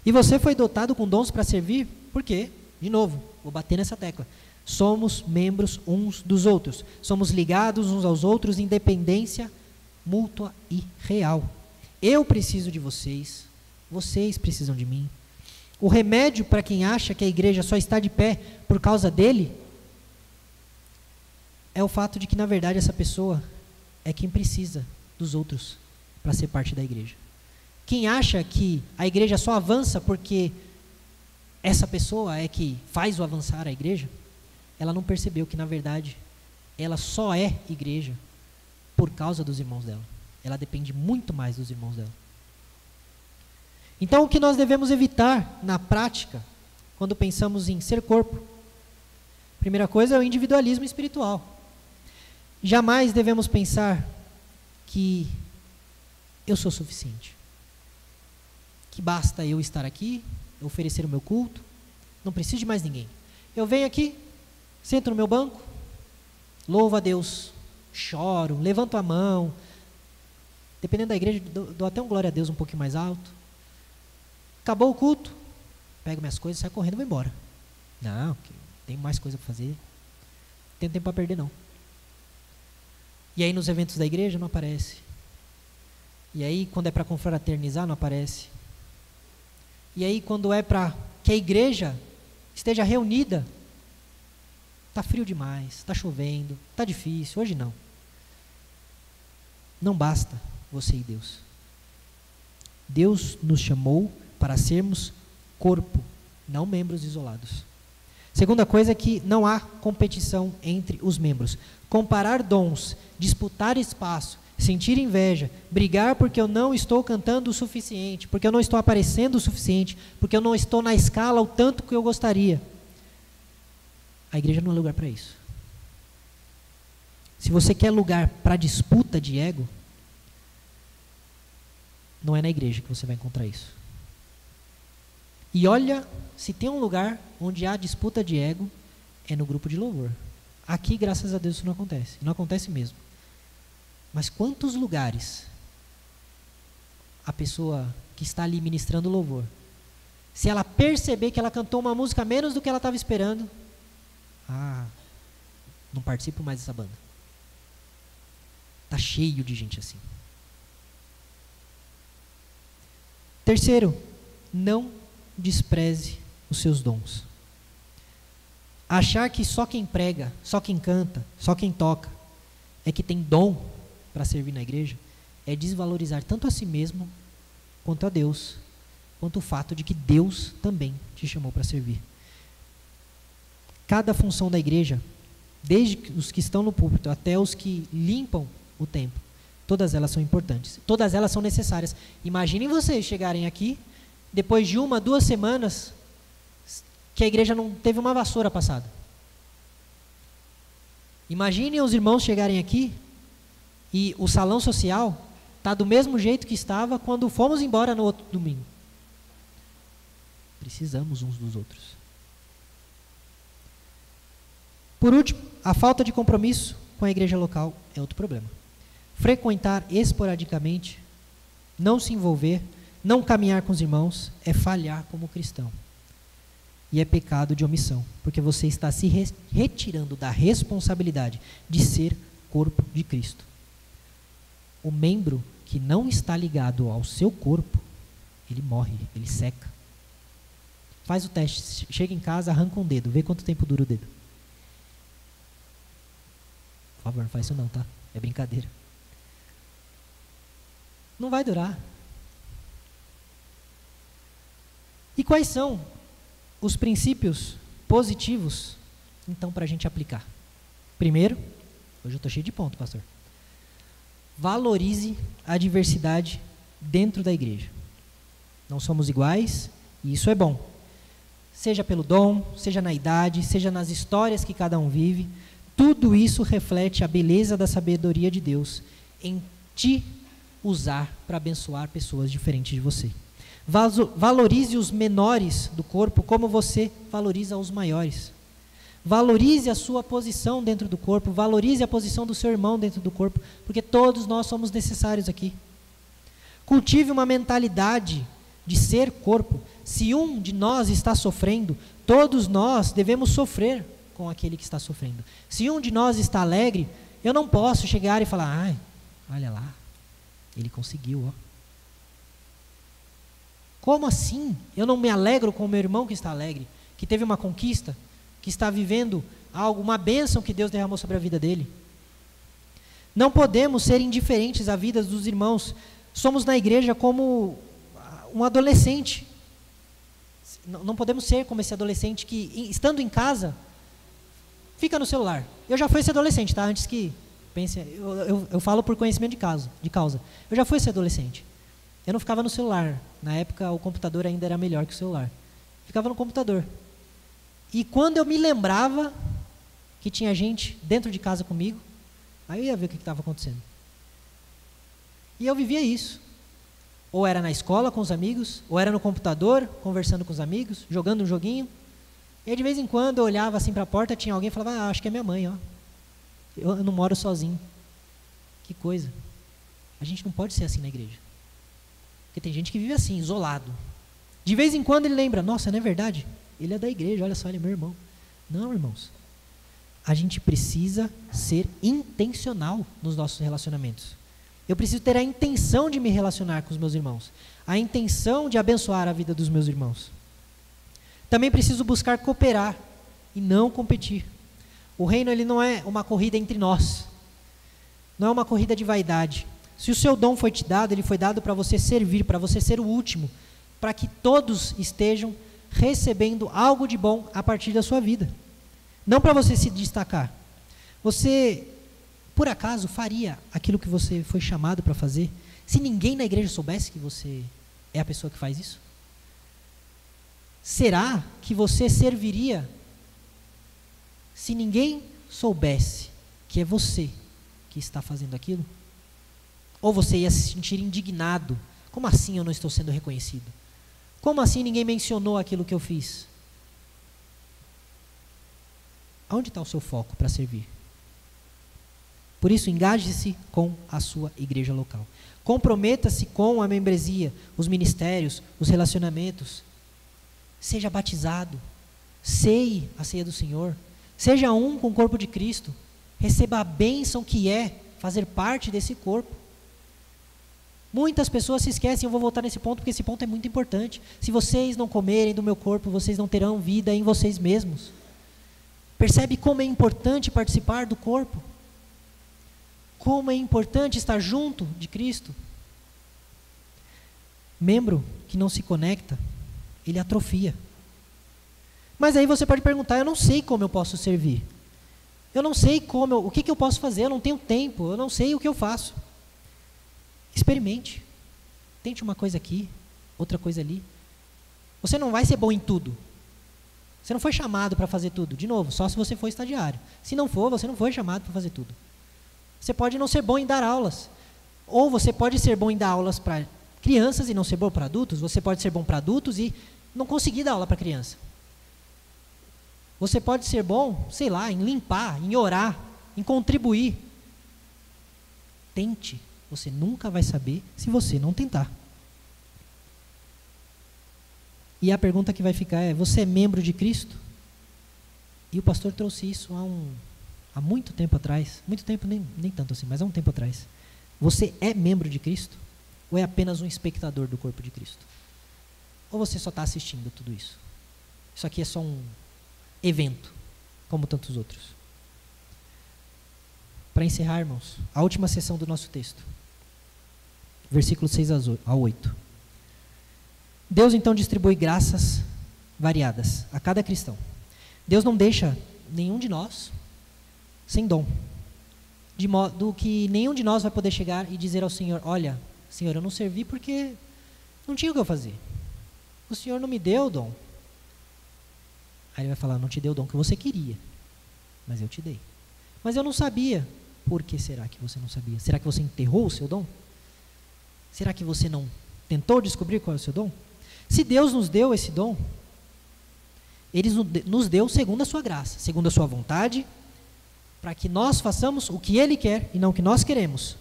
E você foi dotado com dons para servir, por quê? de novo, vou bater nessa tecla. Somos membros uns dos outros. Somos ligados uns aos outros em dependência mútua e real. Eu preciso de vocês, vocês precisam de mim. O remédio para quem acha que a igreja só está de pé por causa dele é o fato de que, na verdade, essa pessoa é quem precisa dos outros para ser parte da igreja. Quem acha que a igreja só avança porque essa pessoa é que faz o avançar a igreja, ela não percebeu que, na verdade, ela só é igreja por causa dos irmãos dela. Ela depende muito mais dos irmãos dela. Então, o que nós devemos evitar na prática, quando pensamos em ser corpo? Primeira coisa é o individualismo espiritual. Jamais devemos pensar que eu sou suficiente, que basta eu estar aqui, oferecer o meu culto, não preciso de mais ninguém. Eu venho aqui, sento no meu banco, louvo a Deus, choro, levanto a mão, dependendo da igreja, dou até um glória a Deus um pouquinho mais alto. Acabou o culto, pego minhas coisas, saio correndo e vou embora. Não, tem mais coisa para fazer, não tenho tempo para perder não. E aí nos eventos da igreja não aparece. E aí quando é para confraternizar não aparece. E aí quando é para que a igreja esteja reunida, está frio demais, está chovendo, está difícil, hoje não. Não basta você e Deus. Deus nos chamou para sermos corpo, não membros isolados. Segunda coisa é que não há competição entre os membros. Comparar dons, disputar espaço, sentir inveja, brigar porque eu não estou cantando o suficiente, porque eu não estou aparecendo o suficiente, porque eu não estou na escala o tanto que eu gostaria. A igreja não é lugar para isso. Se você quer lugar para disputa de ego, não é na igreja que você vai encontrar isso. E olha, se tem um lugar onde há disputa de ego, é no grupo de louvor. Aqui, graças a Deus, isso não acontece. Não acontece mesmo. Mas quantos lugares a pessoa que está ali ministrando louvor, se ela perceber que ela cantou uma música menos do que ela estava esperando, não participo mais dessa banda. Está cheio de gente assim. Terceiro, não despreze os seus dons. Achar que só quem prega, só quem canta, só quem toca é que tem dom para servir na igreja é desvalorizar tanto a si mesmo quanto a Deus, quanto o fato de que Deus também te chamou para servir. Cada função da igreja, desde os que estão no púlpito até os que limpam o templo, todas elas são importantes, todas elas são necessárias. Imaginem vocês chegarem aqui, depois de 1, 2 semanas, que a igreja não teve uma vassoura passada. Imaginem os irmãos chegarem aqui e o salão social está do mesmo jeito que estava quando fomos embora no outro domingo. Precisamos uns dos outros. Por último, a falta de compromisso com a igreja local é outro problema. Frequentar esporadicamente, não se envolver, não caminhar com os irmãos é falhar como cristão. E é pecado de omissão, porque você está se retirando da responsabilidade de ser corpo de Cristo. O membro que não está ligado ao seu corpo, ele morre, ele seca. Faz o teste, chega em casa, arranca um dedo, vê quanto tempo dura o dedo. Por favor, não faz isso não, tá? É brincadeira. Não vai durar. E quais são os princípios positivos, então, para a gente aplicar? Primeiro, hoje eu estou cheio de ponto, pastor. Valorize a diversidade dentro da igreja. Não somos iguais, e isso é bom. Seja pelo dom, seja na idade, seja nas histórias que cada um vive, tudo isso reflete a beleza da sabedoria de Deus em te usar para abençoar pessoas diferentes de você. Valorize os menores do corpo como você valoriza os maiores. Valorize a sua posição dentro do corpo, valorize a posição do seu irmão dentro do corpo, porque todos nós somos necessários aqui. Cultive uma mentalidade de ser corpo. Se um de nós está sofrendo, todos nós devemos sofrer com aquele que está sofrendo. Se um de nós está alegre, eu não posso chegar e falar, ai, olha lá, ele conseguiu, ó. Como assim? Eu não me alegro com o meu irmão que está alegre, que teve uma conquista, que está vivendo algo, uma bênção que Deus derramou sobre a vida dele. Não podemos ser indiferentes à vida dos irmãos. Somos na igreja como um adolescente. Não podemos ser como esse adolescente que, estando em casa, fica no celular. Eu já fui esse adolescente, tá? Antes que pense, eu falo por conhecimento de causa. Eu já fui esse adolescente. Eu não ficava no celular. Na época, o computador ainda era melhor que o celular. Ficava no computador. E quando eu me lembrava que tinha gente dentro de casa comigo, aí eu ia ver o que estava acontecendo. E eu vivia isso. Ou era na escola com os amigos, ou era no computador, conversando com os amigos, jogando um joguinho. E aí, de vez em quando eu olhava assim para a porta, tinha alguém e falava, acho que é minha mãe, ó. Eu não moro sozinho. Que coisa. A gente não pode ser assim na igreja. Porque tem gente que vive assim, isolado. De vez em quando ele lembra, nossa, não é verdade? Ele é da igreja, olha só, ele é meu irmão. Não, irmãos. A gente precisa ser intencional nos nossos relacionamentos. Eu preciso ter a intenção de me relacionar com os meus irmãos. A intenção de abençoar a vida dos meus irmãos. Também preciso buscar cooperar e não competir. O reino, ele não é uma corrida entre nós. Não é uma corrida de vaidade. Se o seu dom foi te dado, ele foi dado para você servir, para você ser o último, para que todos estejam recebendo algo de bom a partir da sua vida. Não para você se destacar. Você, por acaso, faria aquilo que você foi chamado para fazer, se ninguém na igreja soubesse que você é a pessoa que faz isso? Será que você serviria se ninguém soubesse que é você que está fazendo aquilo? Ou você ia se sentir indignado? Como assim eu não estou sendo reconhecido? Como assim ninguém mencionou aquilo que eu fiz? Aonde está o seu foco para servir? Por isso, engaje-se com a sua igreja local. Comprometa-se com a membresia, os ministérios, os relacionamentos. Seja batizado. Ceie a ceia do Senhor. Seja um com o corpo de Cristo. Receba a bênção que é fazer parte desse corpo. Muitas pessoas se esquecem, eu vou voltar nesse ponto, porque esse ponto é muito importante. Se vocês não comerem do meu corpo, vocês não terão vida em vocês mesmos. Percebe como é importante participar do corpo? Como é importante estar junto de Cristo? Membro que não se conecta, ele atrofia. Mas aí você pode perguntar, eu não sei como eu posso servir. Eu não sei o que eu posso fazer, eu não tenho tempo, eu não sei o que eu faço. Experimente. Tente uma coisa aqui, outra coisa ali. Você não vai ser bom em tudo. Você não foi chamado para fazer tudo. De novo, só se você for estagiário. Se não for, você não foi chamado para fazer tudo. Você pode não ser bom em dar aulas. Ou você pode ser bom em dar aulas para crianças e não ser bom para adultos. Você pode ser bom para adultos e não conseguir dar aula para criança. Você pode ser bom, sei lá, em limpar, em orar, em contribuir. Tente. Você nunca vai saber se você não tentar. E a pergunta que vai ficar é, você é membro de Cristo? E o pastor trouxe isso há muito tempo atrás. Muito tempo, nem tanto assim, mas há um tempo atrás. Você é membro de Cristo? Ou é apenas um espectador do corpo de Cristo? Ou você só está assistindo tudo isso? Isso aqui é só um evento, como tantos outros. Para encerrar, irmãos, a última sessão do nosso texto. Versículos 6 a 8. Deus então distribui graças variadas a cada cristão. Deus não deixa nenhum de nós sem dom. De modo que nenhum de nós vai poder chegar e dizer ao Senhor, olha, Senhor, eu não servi porque não tinha o que eu fazer. O Senhor não me deu o dom. Aí ele vai falar, não te deu o dom que você queria, mas eu te dei. Mas eu não sabia. Por que será que você não sabia? Será que você enterrou o seu dom? Será que você não tentou descobrir qual é o seu dom? Se Deus nos deu esse dom, Ele nos deu segundo a sua graça, segundo a sua vontade, para que nós façamos o que Ele quer e não o que nós queremos.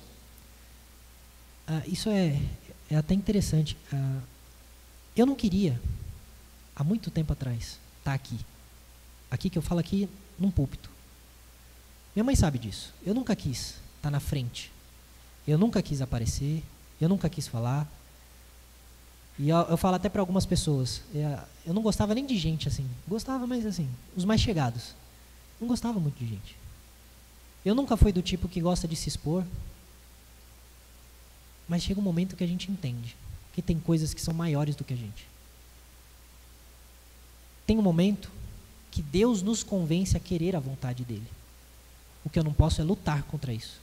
Isso é até interessante. Eu não queria, há muito tempo atrás, estar aqui. Aqui que eu falo aqui, num púlpito. Minha mãe sabe disso. Eu nunca quis estar na frente. Eu nunca quis aparecer. Eu nunca quis falar. E eu falo até para algumas pessoas. Eu não gostava nem de gente assim. Gostava, mas assim, os mais chegados. Não gostava muito de gente. Eu nunca fui do tipo que gosta de se expor. Mas chega um momento que a gente entende que tem coisas que são maiores do que a gente. Tem um momento que Deus nos convence a querer a vontade dele. O que eu não posso é lutar contra isso.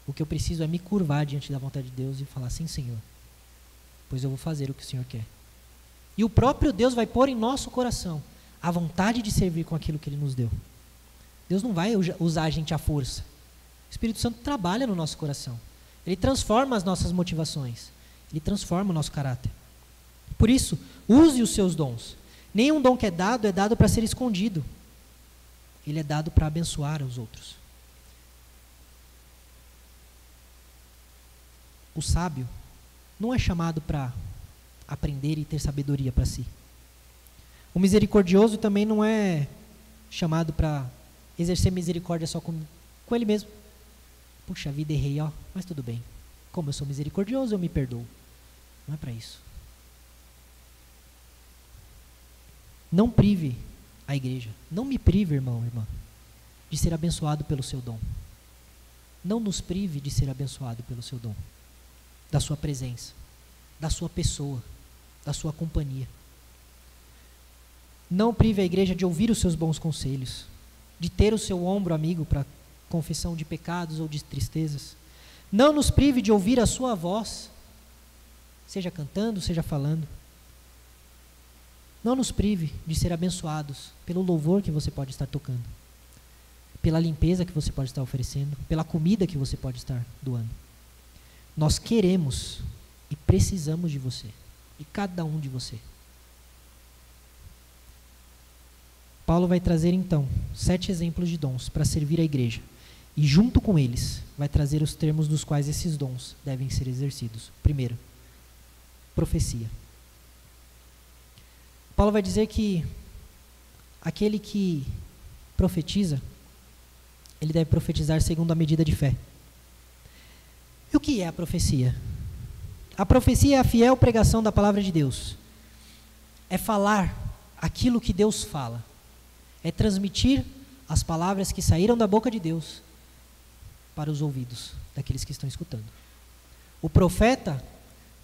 O que eu preciso é me curvar diante da vontade de Deus e falar, sim, Senhor, pois eu vou fazer o que o Senhor quer. E o próprio Deus vai pôr em nosso coração a vontade de servir com aquilo que Ele nos deu. Deus não vai usar a gente à força. O Espírito Santo trabalha no nosso coração. Ele transforma as nossas motivações. Ele transforma o nosso caráter. Por isso, use os seus dons. Nenhum dom que é dado para ser escondido. Ele é dado para abençoar os outros. O sábio não é chamado para aprender e ter sabedoria para si. O misericordioso também não é chamado para exercer misericórdia só com ele mesmo. Puxa vida, errei, ó, mas tudo bem. Como eu sou misericordioso, eu me perdoo. Não é para isso. Não prive a igreja. Não me prive, irmão, irmã, de ser abençoado pelo seu dom. Não nos prive de ser abençoado pelo seu dom. Da sua presença, da sua pessoa, da sua companhia. Não prive a igreja de ouvir os seus bons conselhos, de ter o seu ombro amigo para confissão de pecados ou de tristezas. Não nos prive de ouvir a sua voz, seja cantando, seja falando. Não nos prive de ser abençoados pelo louvor que você pode estar tocando, pela limpeza que você pode estar oferecendo, pela comida que você pode estar doando. Nós queremos e precisamos de você, de cada um de você. Paulo vai trazer então 7 exemplos de dons para servir a igreja. E junto com eles, vai trazer os termos dos quais esses dons devem ser exercidos. Primeiro, profecia. Paulo vai dizer que aquele que profetiza, ele deve profetizar segundo a medida de fé. E o que é a profecia? A profecia é a fiel pregação da palavra de Deus. É falar aquilo que Deus fala. É transmitir as palavras que saíram da boca de Deus para os ouvidos daqueles que estão escutando. O profeta,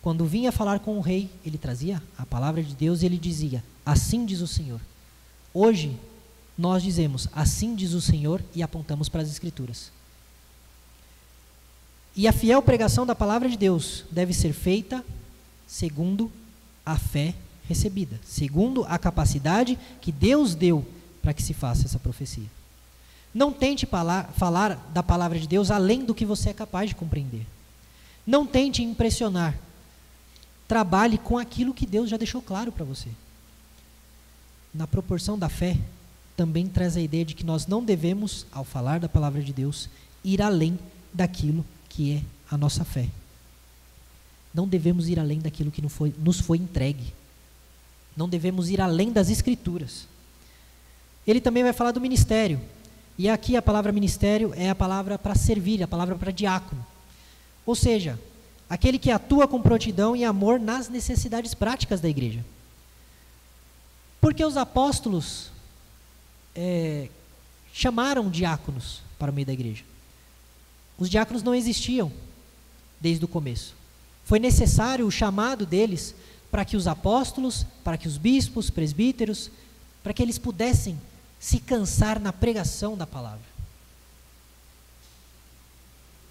quando vinha falar com o rei, ele trazia a palavra de Deus e ele dizia, assim diz o Senhor. Hoje, nós dizemos, assim diz o Senhor, e apontamos para as Escrituras. E a fiel pregação da palavra de Deus deve ser feita segundo a fé recebida, segundo a capacidade que Deus deu para que se faça essa profecia. Não tente falar da palavra de Deus além do que você é capaz de compreender. Não tente impressionar. Trabalhe com aquilo que Deus já deixou claro para você. Na proporção da fé, também traz a ideia de que nós não devemos, ao falar da palavra de Deus, ir além daquilo que é a nossa fé. Não devemos ir além daquilo que nos foi entregue. Não devemos ir além das Escrituras. Ele também vai falar do ministério. E aqui a palavra ministério é a palavra para servir, a palavra para diácono. Ou seja, aquele que atua com prontidão e amor nas necessidades práticas da igreja. Porque os apóstolos chamaram diáconos para o meio da igreja. Os diáconos não existiam desde o começo. Foi necessário o chamado deles para que os apóstolos, para que os bispos, presbíteros, para que eles pudessem se cansar na pregação da palavra.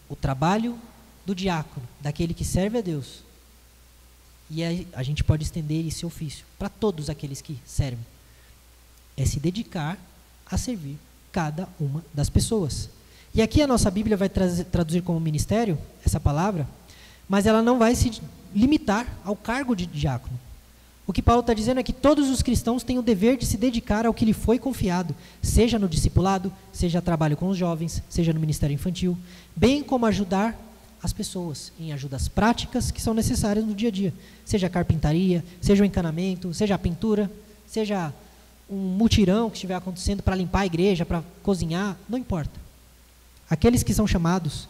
O trabalho do diácono, daquele que serve a Deus, e a gente pode estender esse ofício para todos aqueles que servem, é se dedicar a servir cada uma das pessoas. E aqui a nossa Bíblia vai traduzir como ministério essa palavra, mas ela não vai se limitar ao cargo de diácono. O que Paulo está dizendo é que todos os cristãos têm o dever de se dedicar ao que lhe foi confiado, seja no discipulado, seja trabalho com os jovens, seja no ministério infantil, bem como ajudar as pessoas em ajudas práticas que são necessárias no dia a dia, seja a carpintaria, seja o encanamento, seja a pintura, seja um mutirão que estiver acontecendo para limpar a igreja, para cozinhar, não importa. Aqueles que são chamados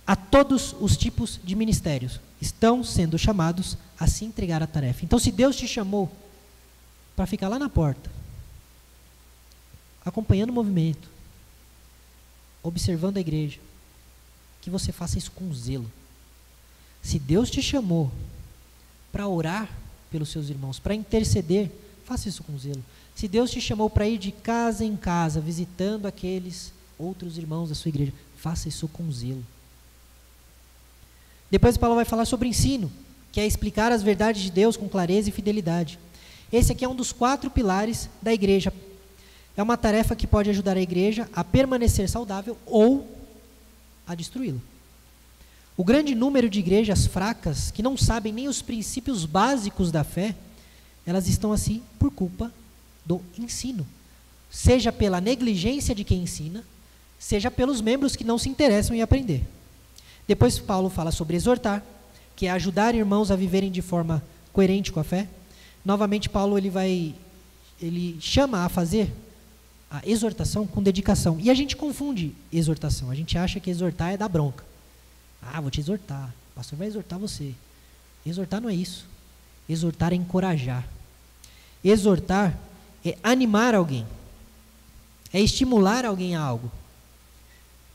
a todos os tipos de ministérios estão sendo chamados a se entregar à tarefa. Então, se Deus te chamou para ficar lá na porta, acompanhando o movimento, observando a igreja, que você faça isso com zelo. Se Deus te chamou para orar pelos seus irmãos, para interceder, faça isso com zelo. Se Deus te chamou para ir de casa em casa, visitando aqueles outros irmãos da sua igreja, faça isso com zelo. Depois Paulo vai falar sobre ensino, que é explicar as verdades de Deus com clareza e fidelidade. Esse aqui é um dos 4 pilares da igreja. É uma tarefa que pode ajudar a igreja a permanecer saudável ou a destruí-la. O grande número de igrejas fracas, que não sabem nem os princípios básicos da fé, elas estão assim por culpa do ensino. Seja pela negligência de quem ensina, seja pelos membros que não se interessam em aprender. Depois Paulo fala sobre exortar, que é ajudar irmãos a viverem de forma coerente com a fé. Novamente Paulo ele chama a fazer a exortação com dedicação. E a gente confunde exortação. A gente acha que exortar é dar bronca. Ah, vou te exortar. O pastor vai exortar você. Exortar não é isso. Exortar é encorajar. Exortar é animar alguém. É estimular alguém a algo.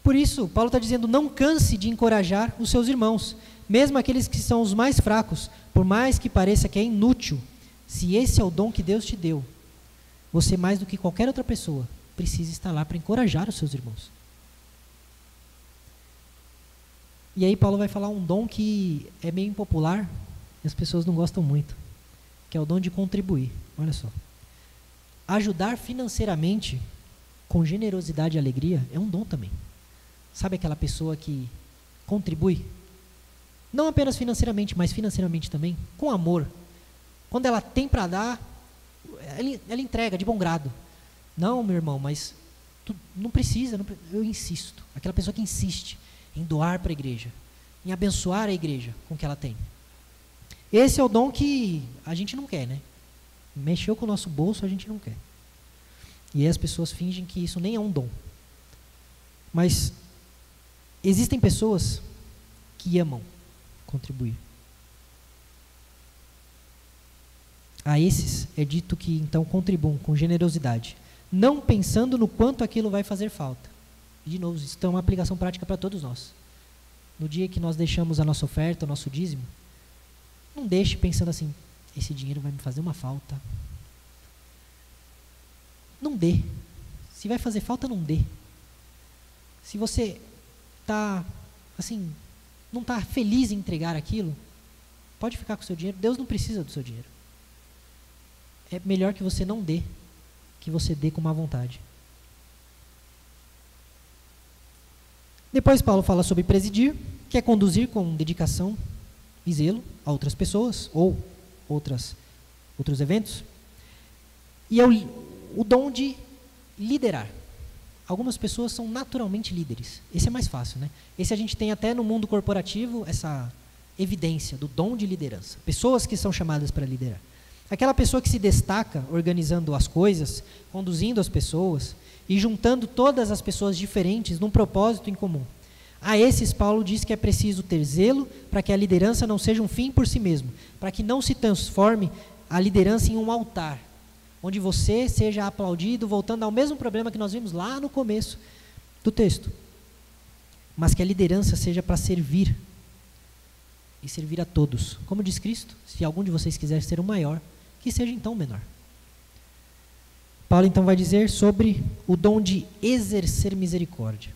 Por isso, Paulo está dizendo, não canse de encorajar os seus irmãos, mesmo aqueles que são os mais fracos, por mais que pareça que é inútil. Se esse é o dom que Deus te deu, você mais do que qualquer outra pessoa precisa estar lá para encorajar os seus irmãos. E aí Paulo vai falar um dom que é meio impopular e as pessoas não gostam muito, que é o dom de contribuir. Olha só. Ajudar financeiramente com generosidade e alegria é um dom também. Sabe aquela pessoa que contribui? Não apenas financeiramente, mas financeiramente também, com amor. Quando ela tem para dar, ela entrega de bom grado. Não, meu irmão, mas tu não precisa, eu insisto. Aquela pessoa que insiste em doar para a igreja, em abençoar a igreja com o que ela tem. Esse é o dom que a gente não quer, né? Mexeu com o nosso bolso, a gente não quer. E aí as pessoas fingem que isso nem é um dom. Mas existem pessoas que amam contribuir. A esses é dito que então contribuam com generosidade, não pensando no quanto aquilo vai fazer falta. E de novo, isso é uma aplicação prática para todos nós. No dia que nós deixamos a nossa oferta, o nosso dízimo, não deixe pensando assim, esse dinheiro vai me fazer uma falta. Não dê. Se vai fazer falta, não dê. Se você está, assim, não está feliz em entregar aquilo, pode ficar com o seu dinheiro. Deus não precisa do seu dinheiro. É melhor que você não dê, que você dê com má vontade. Depois Paulo fala sobre presidir, que é conduzir com dedicação e zelo a outras pessoas ou outros eventos. E é o dom de liderar. Algumas pessoas são naturalmente líderes. Esse é mais fácil, né? Esse a gente tem até no mundo corporativo essa evidência do dom de liderança. Pessoas que são chamadas para liderar. Aquela pessoa que se destaca organizando as coisas, conduzindo as pessoas e juntando todas as pessoas diferentes num propósito em comum. A esses, Paulo diz que é preciso ter zelo para que a liderança não seja um fim por si mesmo, para que não se transforme a liderança em um altar, onde você seja aplaudido, voltando ao mesmo problema que nós vimos lá no começo do texto. Mas que a liderança seja para servir, e servir a todos. Como diz Cristo, se algum de vocês quiser ser o maior, que seja então o menor. Paulo então vai dizer sobre o dom de exercer misericórdia,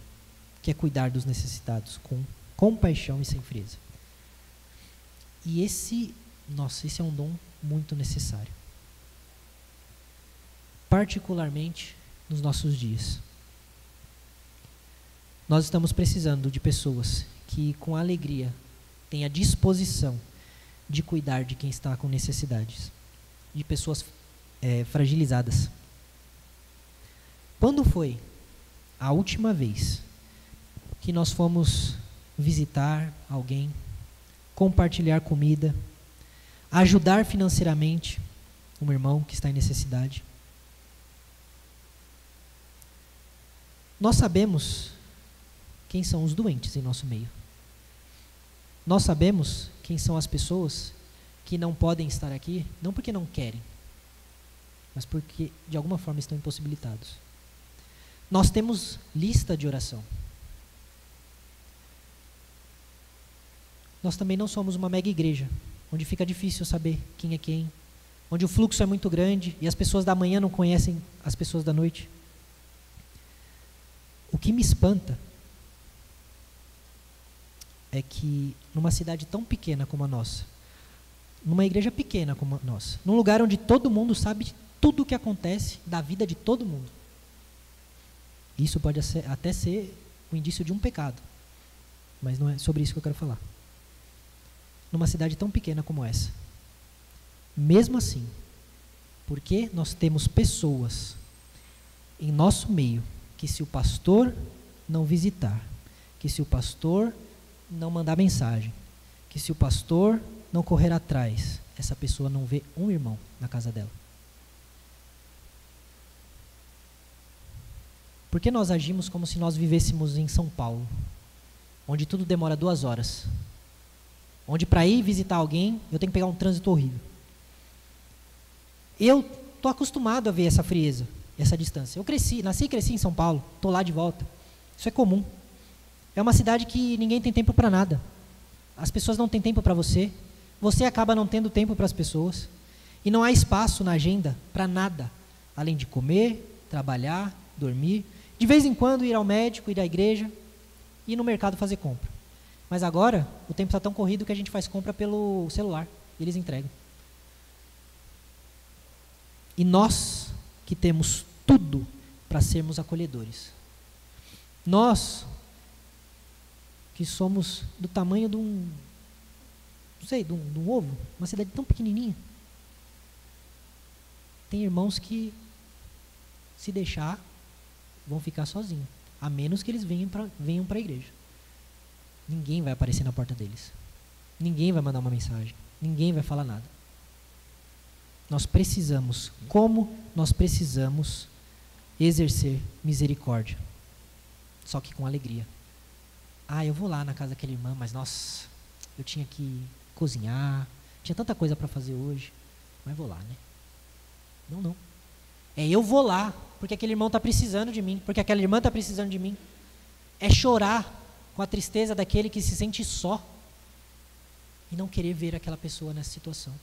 que é cuidar dos necessitados com compaixão e sem frieza. E esse é um dom muito necessário. Particularmente nos nossos dias. Nós estamos precisando de pessoas que com alegria têm a disposição de cuidar de quem está com necessidades, de pessoas fragilizadas. Quando foi a última vez que nós fomos visitar alguém, compartilhar comida, ajudar financeiramente, um irmão que está em necessidade. Nós sabemos quem são os doentes em nosso meio. Nós sabemos quem são as pessoas que não podem estar aqui, não porque não querem, mas porque de alguma forma estão impossibilitados. Nós temos lista de oração. Nós também não somos uma mega igreja, onde fica difícil saber quem é quem, onde o fluxo é muito grande e as pessoas da manhã não conhecem as pessoas da noite. O que me espanta é que numa cidade tão pequena como a nossa, numa igreja pequena como a nossa, num lugar onde todo mundo sabe de tudo o que acontece da vida de todo mundo, isso pode até ser o indício de um pecado, mas não é sobre isso que eu quero falar. Numa cidade tão pequena como essa, mesmo assim, porque nós temos pessoas em nosso meio que, se o pastor não visitar, que se o pastor não mandar mensagem, que se o pastor não correr atrás, essa pessoa não vê um irmão na casa dela. Por que nós agimos como se nós vivêssemos em São Paulo, onde tudo demora 2 horas, onde para ir visitar alguém eu tenho que pegar um trânsito horrível? Eu estou acostumado a ver essa frieza, essa distância. Eu nasci e cresci em São Paulo, estou lá de volta. Isso é comum. É uma cidade que ninguém tem tempo para nada. As pessoas não têm tempo para você. Você acaba não tendo tempo para as pessoas. E não há espaço na agenda para nada, além de comer, trabalhar, dormir. De vez em quando ir ao médico, ir à igreja, ir no mercado fazer compra. Mas agora, o tempo está tão corrido que a gente faz compra pelo celular. E eles entregam. E nós que temos tudo para sermos acolhedores. Nós que somos do tamanho de um, não sei, de um ovo, uma cidade tão pequenininha. Tem irmãos que, se deixar, vão ficar sozinhos, a menos que eles venham para a igreja. Ninguém vai aparecer na porta deles. Ninguém vai mandar uma mensagem. Ninguém vai falar nada. Nós precisamos, como nós precisamos exercer misericórdia, só que com alegria. Eu vou lá na casa daquela irmã, mas nossa, eu tinha que cozinhar, tinha tanta coisa para fazer hoje, mas vou lá, né? Não. Eu vou lá, porque aquele irmão está precisando de mim, porque aquela irmã está precisando de mim. É chorar com a tristeza daquele que se sente só e não querer ver aquela pessoa nessa situação.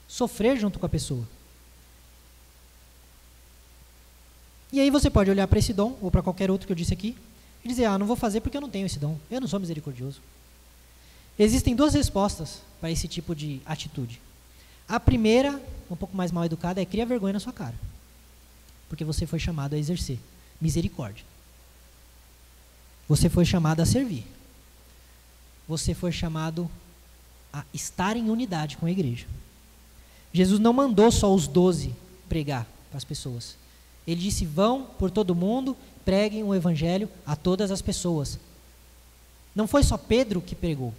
Sofrer junto com a pessoa. E aí você pode olhar para esse dom, ou para qualquer outro que eu disse aqui, e dizer, não vou fazer porque eu não tenho esse dom, eu não sou misericordioso. Existem 2 respostas para esse tipo de atitude. A primeira, um pouco mais mal educada, é cria vergonha na sua cara, porque você foi chamado a exercer misericórdia. Você foi chamado a servir. Você foi chamado a estar em unidade com a igreja. Jesus não mandou só os 12 pregar para as pessoas. Ele disse, vão por todo mundo, preguem o evangelho a todas as pessoas. Não foi só Pedro que pregou.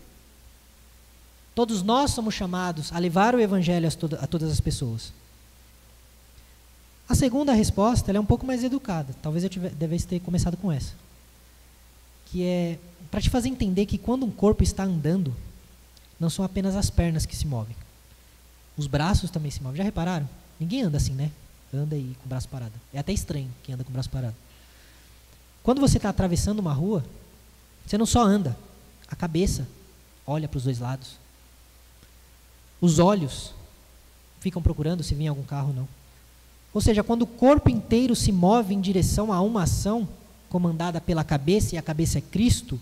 Todos nós somos chamados a levar o evangelho a todas as pessoas. A segunda resposta ela é um pouco mais educada. Talvez eu devesse ter começado com essa. Que é para te fazer entender que quando um corpo está andando, não são apenas as pernas que se movem. Os braços também se movem. Já repararam? Ninguém anda assim, né? Anda aí com o braço parado. É até estranho quem anda com o braço parado. Quando você está atravessando uma rua, você não só anda. A cabeça olha para os 2 lados. Os olhos ficam procurando se vem algum carro ou não. Ou seja, quando o corpo inteiro se move em direção a uma ação comandada pela cabeça, e a cabeça é Cristo,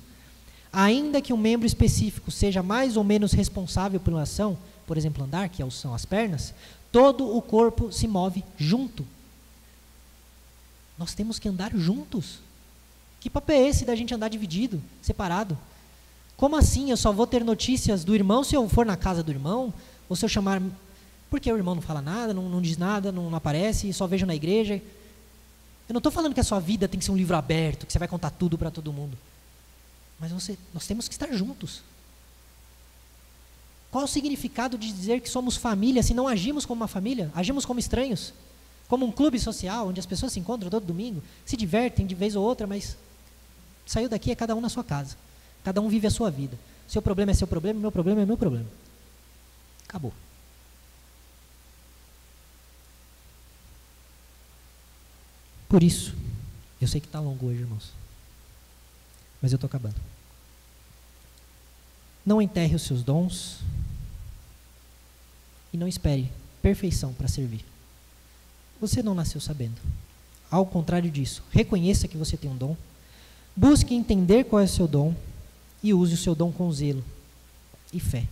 ainda que um membro específico seja mais ou menos responsável por uma ação, por exemplo, andar, que são as pernas, todo o corpo se move junto. Nós temos que andar juntos. Que papo é esse da gente andar dividido, separado? Como assim eu só vou ter notícias do irmão se eu for na casa do irmão? Ou se eu chamar... Porque o irmão não fala nada, não diz nada, não aparece, só vejo na igreja. Eu não estou falando que a sua vida tem que ser um livro aberto, que você vai contar tudo para todo mundo. Mas nós temos que estar juntos. Qual o significado de dizer que somos família se não agimos como uma família? Agimos como estranhos? Como um clube social, onde as pessoas se encontram todo domingo, se divertem de vez ou outra, mas saiu daqui é cada um na sua casa. Cada um vive a sua vida. Seu problema é seu problema, meu problema é meu problema. Acabou. Por isso, eu sei que está longo hoje, irmãos, mas eu estou acabando. Não enterre os seus dons e não espere perfeição para servir. Você não nasceu sabendo. Ao contrário disso, reconheça que você tem um dom, busque entender qual é o seu dom e use o seu dom com zelo e fé.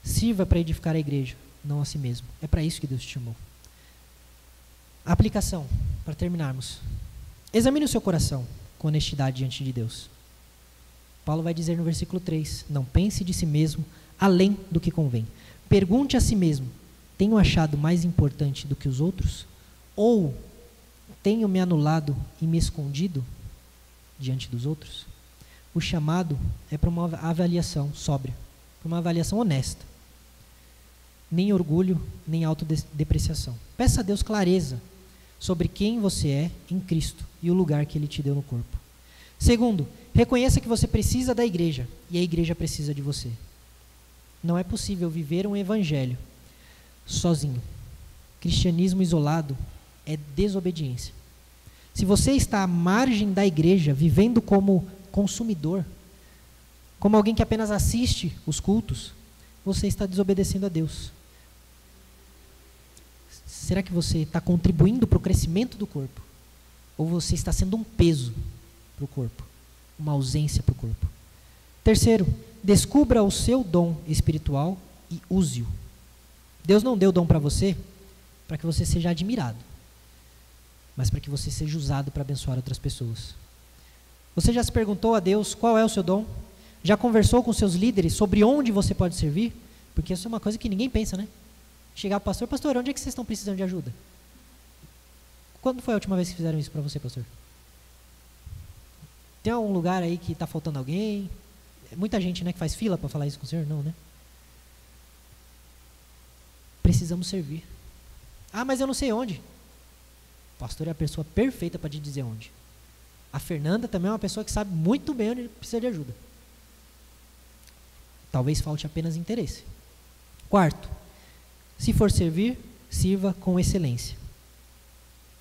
Sirva para edificar a igreja, não a si mesmo. É para isso que Deus te chamou. Aplicação, para terminarmos. Examine o seu coração com honestidade diante de Deus. Paulo vai dizer no versículo 3, não pense de si mesmo além do que convém. Pergunte a si mesmo, tenho achado mais importante do que os outros? Ou tenho me anulado e me escondido diante dos outros? O chamado é para uma avaliação sóbria, para uma avaliação honesta. Nem orgulho, nem autodepreciação. Peça a Deus clareza sobre quem você é em Cristo e o lugar que Ele te deu no corpo. Segundo, reconheça que você precisa da igreja e a igreja precisa de você. Não é possível viver um evangelho sozinho. Cristianismo isolado é desobediência. Se você está à margem da igreja, vivendo como consumidor, como alguém que apenas assiste os cultos, você está desobedecendo a Deus. Será que você está contribuindo para o crescimento do corpo? Ou você está sendo um peso para o corpo? Uma ausência para o corpo? Terceiro, descubra o seu dom espiritual e use-o. Deus não deu o dom para você para que você seja admirado, mas para que você seja usado para abençoar outras pessoas. Você já se perguntou a Deus qual é o seu dom? Já conversou com seus líderes sobre onde você pode servir? Porque isso é uma coisa que ninguém pensa, né? Chegar para o pastor, onde é que vocês estão precisando de ajuda? Quando foi a última vez que fizeram isso para você, pastor? Tem algum lugar aí que está faltando alguém? Muita gente, né, que faz fila para falar isso com o senhor? Não, né? Precisamos servir. Ah, mas eu não sei onde. O pastor é a pessoa perfeita para te dizer onde. A Fernanda também é uma pessoa que sabe muito bem onde precisa de ajuda. Talvez falte apenas interesse. Quarto, se for servir, sirva com excelência.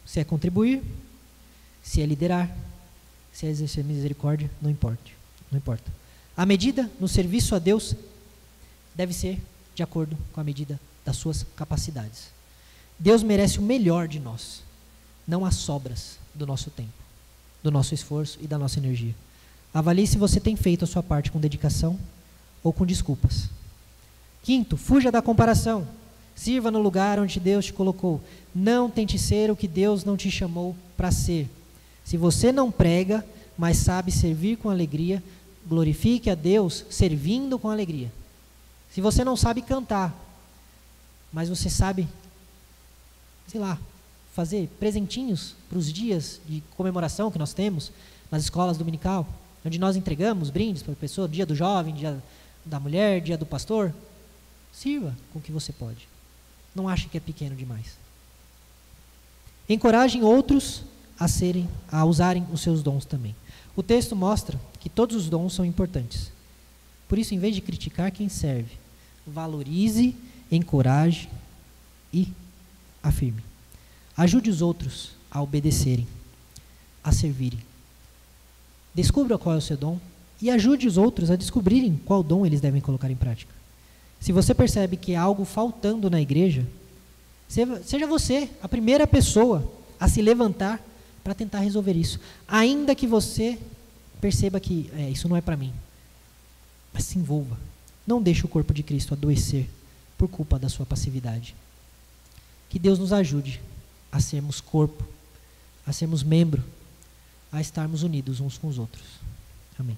Se é contribuir, se é liderar, se é exercer misericórdia, não importa. Não importa. A medida no serviço a Deus deve ser de acordo com a medida das suas capacidades. Deus merece o melhor de nós, não as sobras do nosso tempo, do nosso esforço e da nossa energia. Avalie se você tem feito a sua parte com dedicação ou com desculpas. Quinto, fuja da comparação. Sirva no lugar onde Deus te colocou. Não tente ser o que Deus não te chamou para ser. Se você não prega, mas sabe servir com alegria, glorifique a Deus servindo com alegria. Se você não sabe cantar, mas você sabe, sei lá, fazer presentinhos para os dias de comemoração que nós temos nas escolas dominical, onde nós entregamos brindes para a pessoa, dia do jovem, dia da mulher, dia do pastor, sirva com o que você pode. Não ache que é pequeno demais. Encorajem outros a usarem os seus dons também. O texto mostra que todos os dons são importantes. Por isso, em vez de criticar quem serve, valorize, encoraje e afirme. Ajude os outros a obedecerem, a servirem. Descubra qual é o seu dom e ajude os outros a descobrirem qual dom eles devem colocar em prática. Se você percebe que há algo faltando na igreja, seja você a primeira pessoa a se levantar para tentar resolver isso. Ainda que você perceba que isso não é para mim. Mas se envolva. Não deixe o corpo de Cristo adoecer por culpa da sua passividade. Que Deus nos ajude a sermos corpo, a sermos membro, a estarmos unidos uns com os outros. Amém.